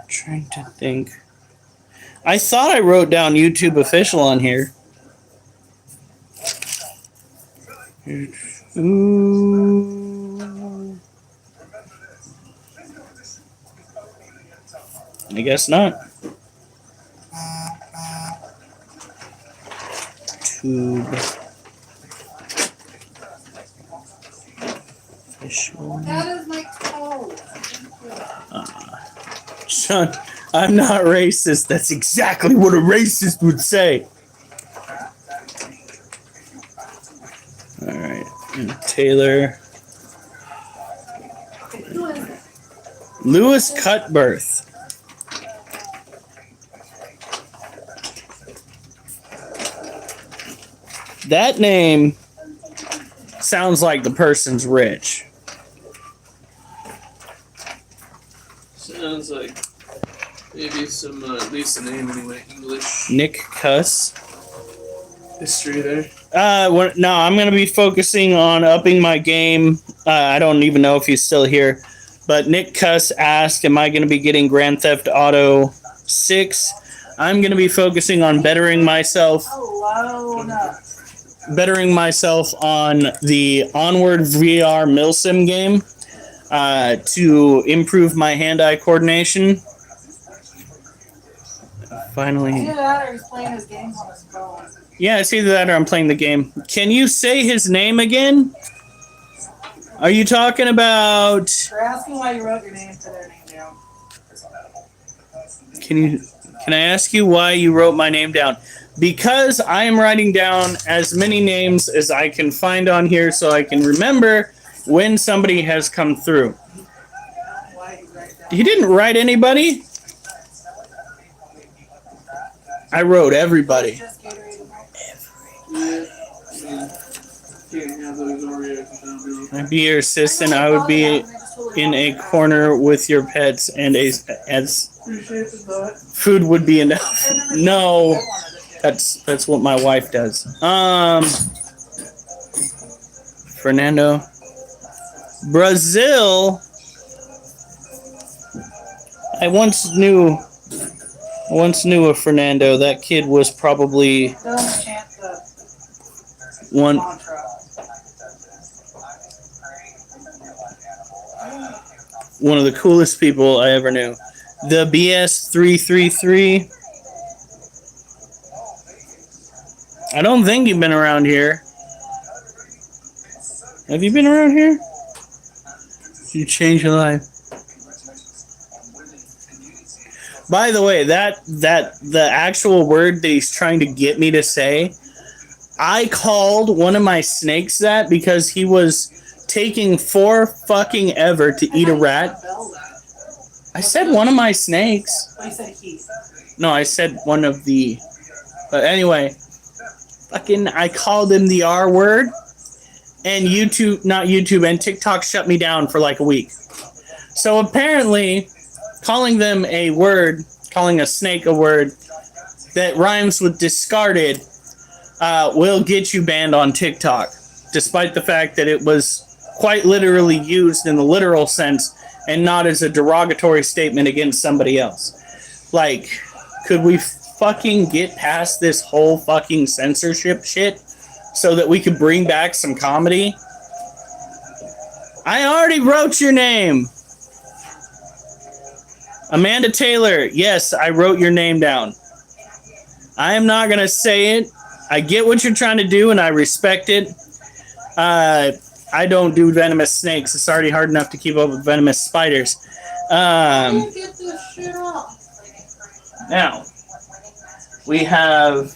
Trying to think. I thought I wrote down YouTube official on here. Ooh. I guess not. Tube. Official. That is my toe. Sean, I'm not racist. That's exactly what a racist would say. All right, and Taylor. Who is it? Lewis Cutbirth. That name sounds like the person's rich. Sounds like maybe some, at least the name anyway, English Nick Cuss. history there. No, I'm going to be focusing on upping my game. I don't even know if he's still here. But Nick Cuss asked, am I going to be getting Grand Theft Auto 6? I'm going to be focusing on bettering myself on the Onward VR Milsim game to improve my hand-eye coordination. Finally. Either that or he's playing his games on his phone. Yeah, it's either that or I'm playing the game. Can you say his name again? Are you talking about... They're asking why you wrote your name for their name down. Can I ask you why you wrote my name down? Because I am writing down as many names as I can find on here so I can remember when somebody has come through. Why you write down. You didn't write anybody? I wrote everybody. Just Gatorade and milk. Yeah, I mean, can't have those Oreos without milk. I'd be your assistant. I would be in a corner with your pets, and as Appreciate the thought. food would be enough. No, that's what my wife does. Fernando, Brazil. I once knew a Fernando. That kid was probably Don't chant the one mantra. one of the coolest people I ever knew. The BS333. I don't think you've been around here. Have you been around here? You changed your life. By the way, that the actual word that he's trying to get me to say, I called one of my snakes that because he was taking for fucking ever to eat a rat. I said one of my snakes. Oh, you said he. No, I said one of the. But anyway, Fucking, I called him the R word, and YouTube, and TikTok shut me down for like a week. So apparently, calling them a word, calling a snake a word that rhymes with discarded, will get you banned on TikTok, despite the fact that it was quite literally used in the literal sense and not as a derogatory statement against somebody else. Like, could we fucking get past this whole fucking censorship shit so that we could bring back some comedy? I already wrote your name. Amanda Taylor. Yes, I wrote your name down. I am not going to say it. I get what you're trying to do, and I respect it. I don't do venomous snakes. It's already hard enough to keep up with venomous spiders. Get this shit off. Now, we have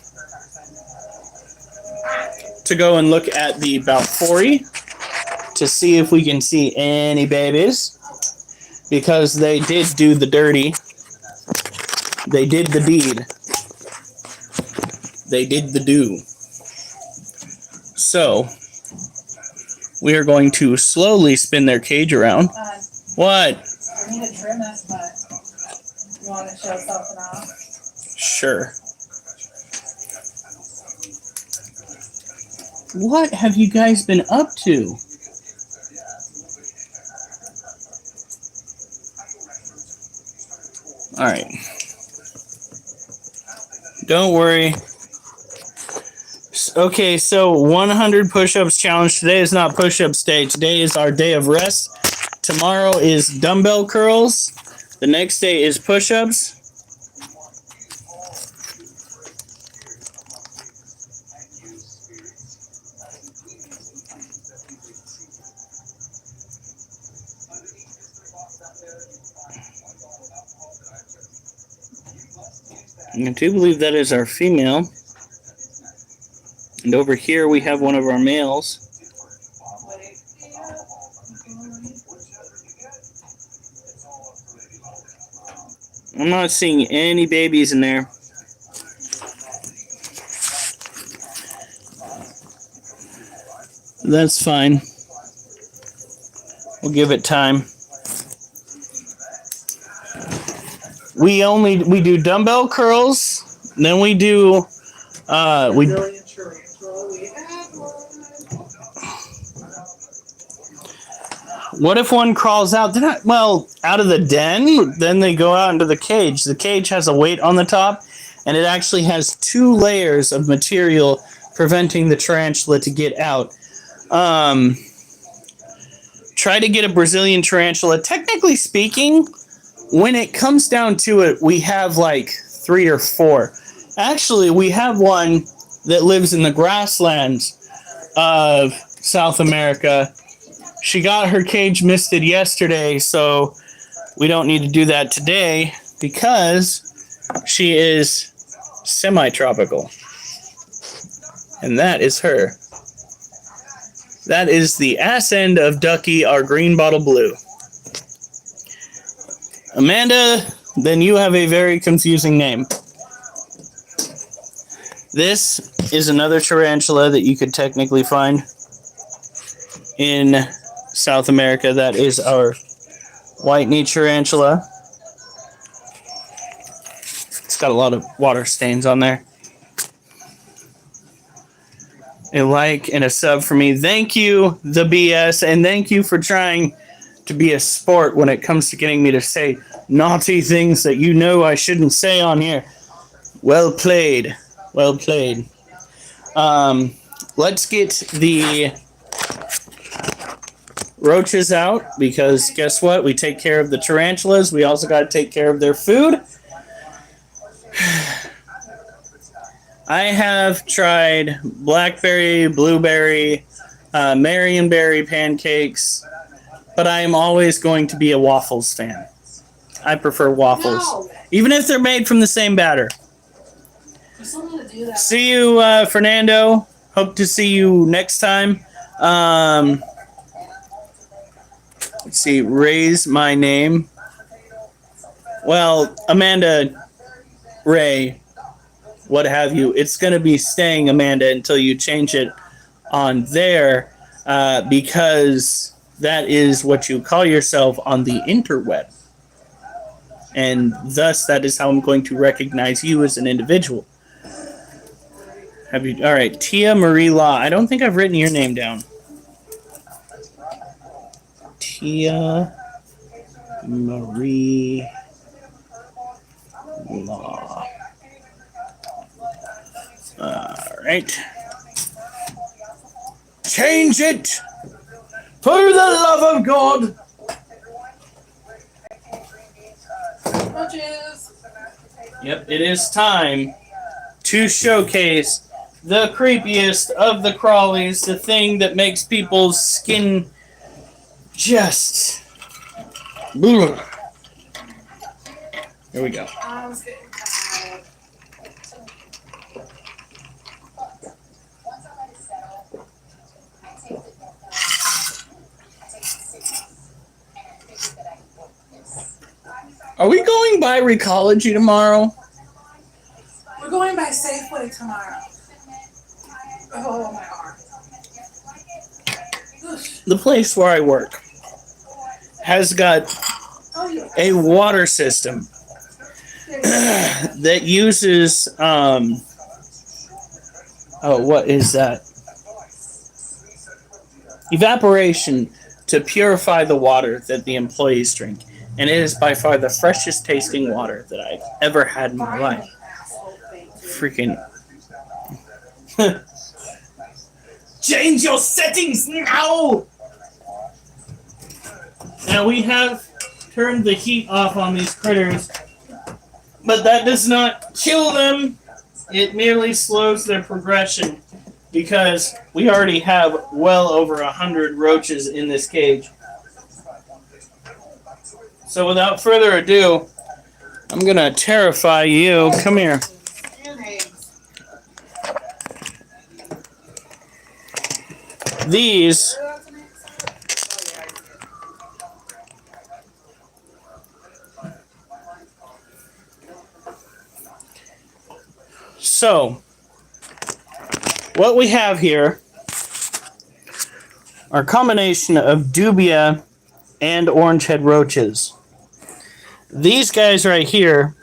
to go and look at the Balfouri to see if we can see any babies, because they did do the dirty. They did the deed. They did the do. So, we are going to slowly spin their cage around. What? I need to trim this, but you want to show something off? Sure. What have you guys been up to? All right. Don't worry. Okay, so 100 push-ups challenge. Today is not push-ups day. Today is our day of rest. Tomorrow is dumbbell curls. The next day is push-ups. I do believe that is our female. And over here we have one of our males. I'm not seeing any babies in there. That's fine. We'll give it time. We do dumbbell curls, then we do what if one crawls out? Out of the den, then they go out into the cage. The cage has a weight on the top, and it actually has 2 layers of material preventing the tarantula to get out. Try to get a Brazilian tarantula. Technically speaking, when it comes down to it, we have like 3 or 4. Actually, we have one that lives in the grasslands of South America. She got her cage misted yesterday, so we don't need to do that today because she is semi-tropical. And that is her. That is the ass end of Ducky, our green bottle blue. Amanda, then you have a very confusing name. This is another tarantula that you could technically find in South America. That is our white-knee tarantula. It's got a lot of water stains on there. A like and a sub for me. Thank you, the BS, and thank you for trying to be a sport when it comes to getting me to say naughty things that you know I shouldn't say on here. Well played. Well played. Let's get the roaches out, because guess what? We take care of the tarantulas. We also got to take care of their food. I have tried blackberry, blueberry, Marionberry pancakes, but I am always going to be a waffles fan. I prefer waffles. No. Even if they're made from the same batter. You still need to do that. See you, Fernando. Hope to see you next time. Let's see. Raise my name. Well, Amanda Ray. what have you. It's going to be staying Amanda until you change it on there, because that is what you call yourself on the interweb. And thus, that is how I'm going to recognize you as an individual. Have you? All right, Tia Marie Law. I don't think I've written your name down. Tia Marie Law. All right. Change it for the love of God. Yep, it is time to showcase the creepiest of the crawlies, the thing that makes people's skin just... Here we go. I was getting tired. Are we going by Recology tomorrow? We're going by Safeway tomorrow. Oh, my arm. The place where I work has got a water system that uses what is that? Evaporation to purify the water that the employees drink. And it is by far the freshest tasting water that I've ever had in my life. Freaking. Change your settings now! Now we have turned the heat off on these critters, but that does not kill them. It merely slows their progression because we already have well over 100 roaches in this cage. So without further ado, I'm gonna terrify you. Come here. These so what we have here are a combination of dubia and orange head roaches. These guys right here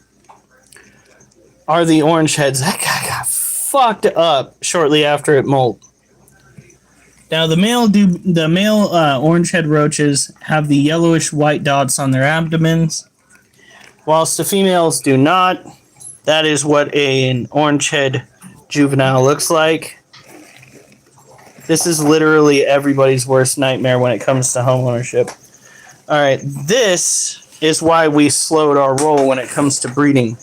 are the orange heads. That guy got fucked up shortly after it molt. Now the male orange head roaches have the yellowish white dots on their abdomens, whilst the females do not. That is what an orange head juvenile looks like. This is literally everybody's worst nightmare when it comes to homeownership. All right, this is why we slowed our roll when it comes to breeding.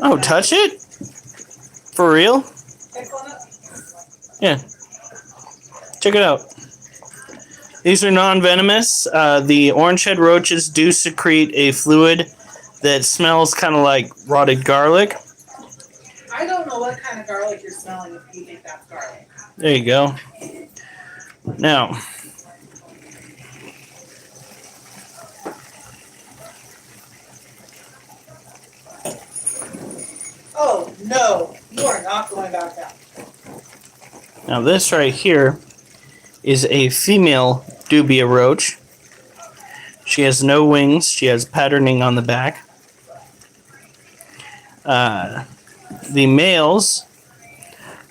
Oh, touch it? For real? Yeah. Check it out. These are non-venomous. The orange head roaches do secrete a fluid that smells kind of like rotted garlic. I don't know what kind of garlic you're smelling if you think that's garlic. There you go. Now, oh, no. You are not going back down. now this right here is a female dubia roach. She has no wings. She has patterning on the back. The males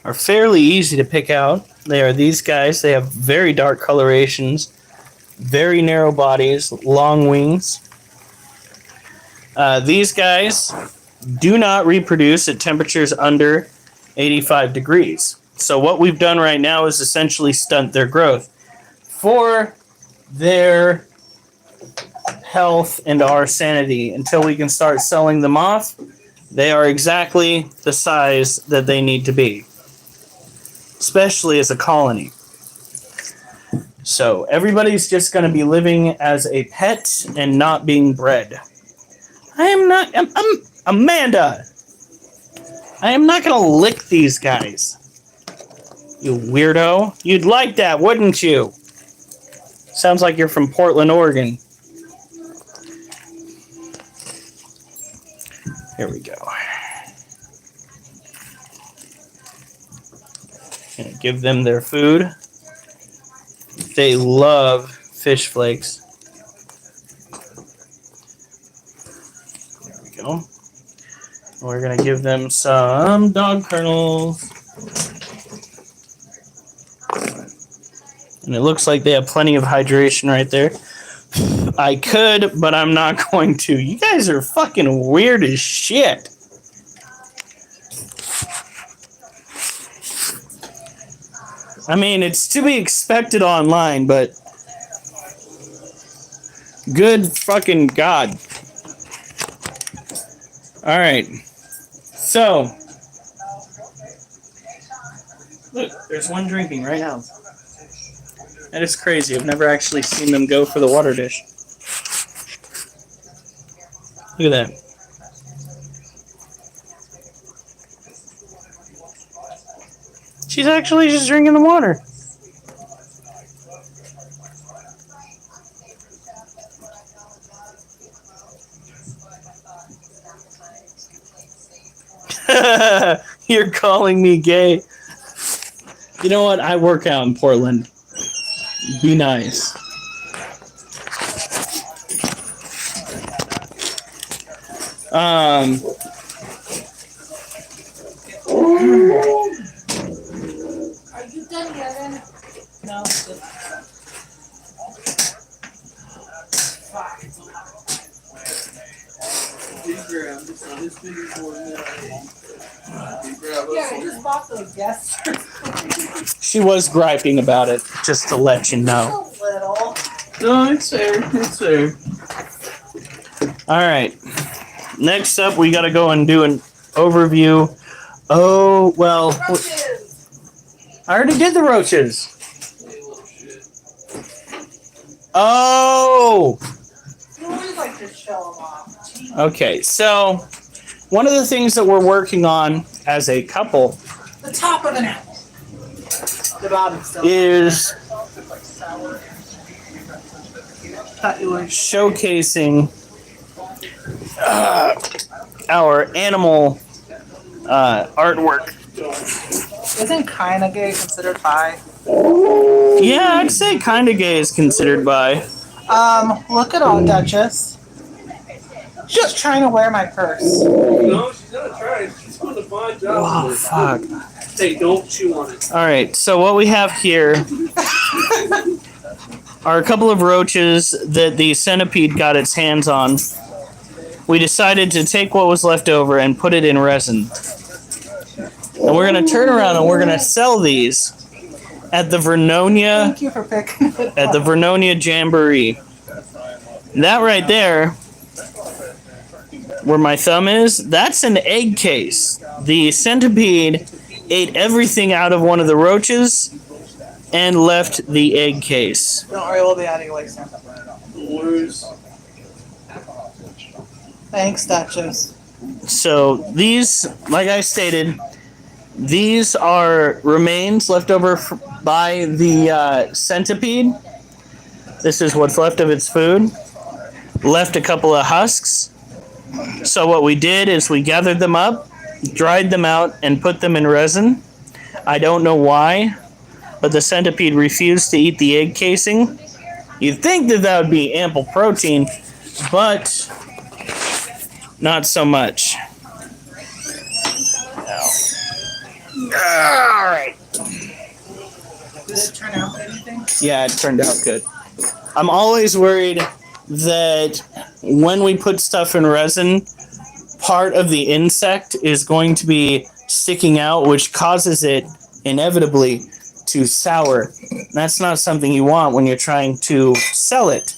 are fairly easy to pick out. They are these guys. They have very dark colorations, very narrow bodies, long wings. These guys do not reproduce at temperatures under 85 degrees. So what we've done right now is essentially stunt their growth. For their health and our sanity, until we can start selling them off, they are exactly the size that they need to be, especially as a colony. So everybody's just going to be living as a pet and not being bred. I'm Amanda. I am not going to lick these guys. You weirdo. You'd like that, wouldn't you? Sounds like you're from Portland, Oregon. Here we go. Gonna give them their food. They love fish flakes. There we go. We're gonna give them some dog kernels. And it looks like they have plenty of hydration right there. I could, but I'm not going to. You guys are fucking weird as shit. I mean, it's to be expected online, but good fucking God. All right. So, look, there's one drinking right now. That is crazy. I've never actually seen them go for the water dish. Look at that. She's actually just drinking the water. You're calling me gay. You know what? I work out in Portland. Be nice. Are you done yet? No. Fuck. Yeah, I just bought those yesterday. She was griping about it, just to let you know. A little. No, it's fair. It's fair. All right. Next up, we got to go and do an overview. Oh, well, Roaches. I already did the roaches. Hey, little shit. Oh, You always like to show them off. okay. So, one of the things that we're working on as a couple The top of an apple. The bottom still. is Thought you were. showcasing our animal artwork. Isn't kinda gay considered bi? Yeah, I'd say kind of gay is considered bi. Look at all Duchess. Just trying to wear my purse. No, she's not trying. She's doing a fine job. Oh, with it. fuck. Hey, don't chew on it. All right, so what we have here are a couple of roaches that the centipede got its hands on. We decided to take what was left over and put it in resin. And we're going to turn around and we're going to sell these at the Vernonia Thank you for picking it at the up. Vernonia Jamboree. That right there, where my thumb is, that's an egg case. The centipede ate everything out of one of the roaches and left the egg case. Don't worry, we'll be out of your way soon. Words. Thanks, Duchess. So these, like I stated, these are remains left over by the centipede. This is what's left of its food. Left a couple of husks. So what we did is we gathered them up, dried them out, and put them in resin. I don't know why, but the centipede refused to eat the egg casing. You'd think that that would be ample protein, but not so much. All right. Did it turn out anything? Yeah, it turned out good. I'm always worried that when we put stuff in resin, part of the insect is going to be sticking out, which causes it inevitably to sour. That's not something you want when you're trying to sell it.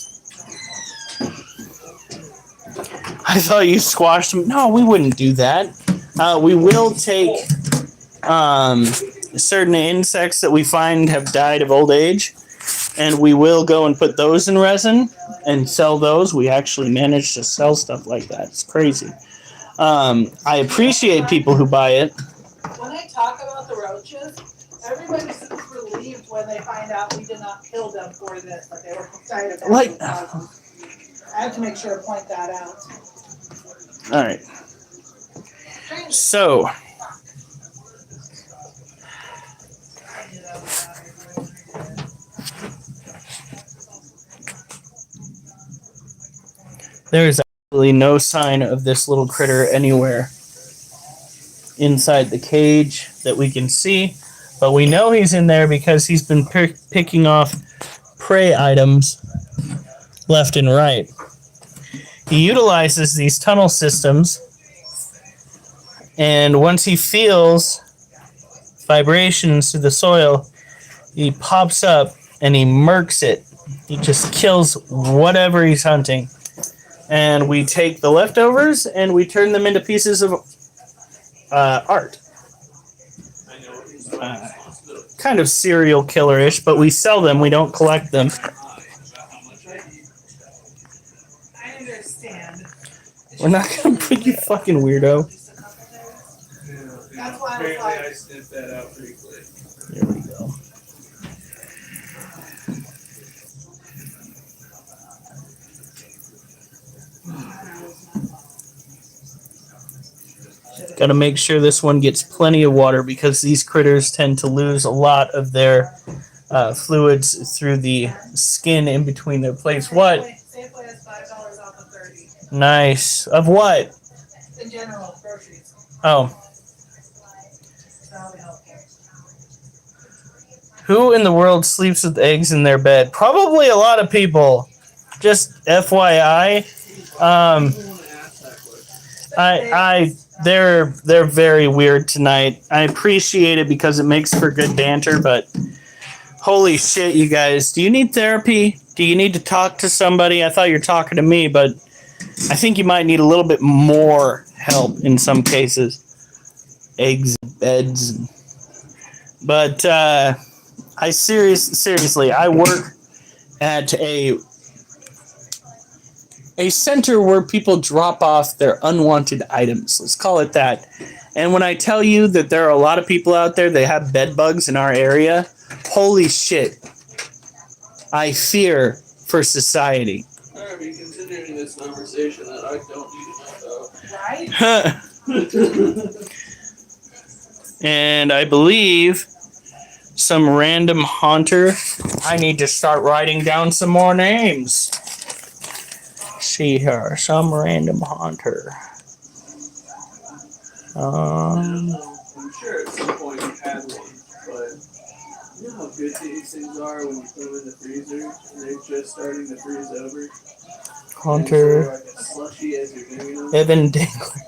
I thought you squashed them. No, we wouldn't do that. We will take certain insects that we find have died of old age, and we will go and put those in resin and sell those. We actually managed to sell stuff like that. It's crazy. I appreciate people who buy it. When I talk about the roaches, everybody seems relieved when they find out we did not kill them for this, but they were excited about Like- it. I have to make sure to point that out. All right. So, There's absolutely no sign of this little critter anywhere inside the cage that we can see, but we know he's in there because he's been picking off prey items left and right. He utilizes these tunnel systems, and once he feels vibrations through the soil, he pops up and he murks it. He just kills whatever he's hunting. And we take the leftovers and we turn them into pieces of art. Kind of serial killer-ish, but we sell them, we don't collect them. I understand. We're not gonna put you fucking weirdo. That's why I was like, I sniffed that out pretty quick. There we go. Got to make sure this one gets plenty of water because these critters tend to lose a lot of their fluids through the skin in between their plates. What? Safeway has $5 off of 30. Nice. Of what? In general, groceries. Oh. That'll be helpful. Who in the world sleeps with eggs in their bed? Probably a lot of people. Just FYI. They're very weird tonight. I appreciate it because it makes for good banter, but holy shit, you guys. Do you need therapy? Do you need to talk to somebody? I thought you were talking to me, but I think you might need a little bit more help in some cases. Eggs, beds. But I seriously, I work at a center where people drop off their unwanted items. Let's call it that. And when I tell you that there are a lot of people out there that have bed bugs in our area, holy shit. I fear for society. Alright, we continuing this conversation that I don't need to know about. Right? And I believe some random haunter. I need to start writing down some more names. See here, some random haunter. I'm sure at some point you had one, but you know how good these things are when you put them in the freezer and they're just starting to freeze over? Haunter, And like a slushy as you're doing them. Evan Dingler.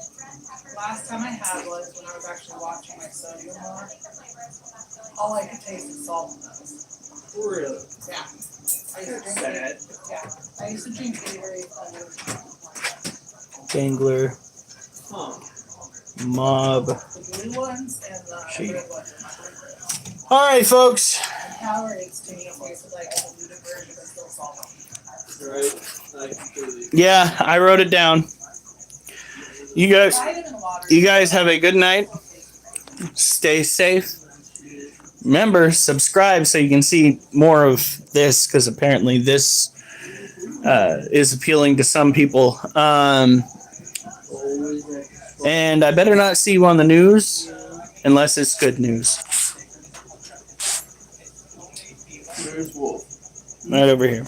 Last time I had was when I was actually watching my sodium more. All I could taste was salt in those. Really? Yeah. I used to drink Sad. Yeah. I used to drink Gatorade. Dangler, Huh. Mob. The blue ones and the Gee. red ones are my favorite. Alright, folks. And Powerades to me tasted like a diluted version but still salty. Right? I completely. Yeah, I wrote it down. You guys Vitamin water. You guys have a good night. Stay safe. Remember, subscribe so you can see more of this, because apparently this is appealing to some people. And I better not see you on the news unless it's good news. There's Wolf. Right over here.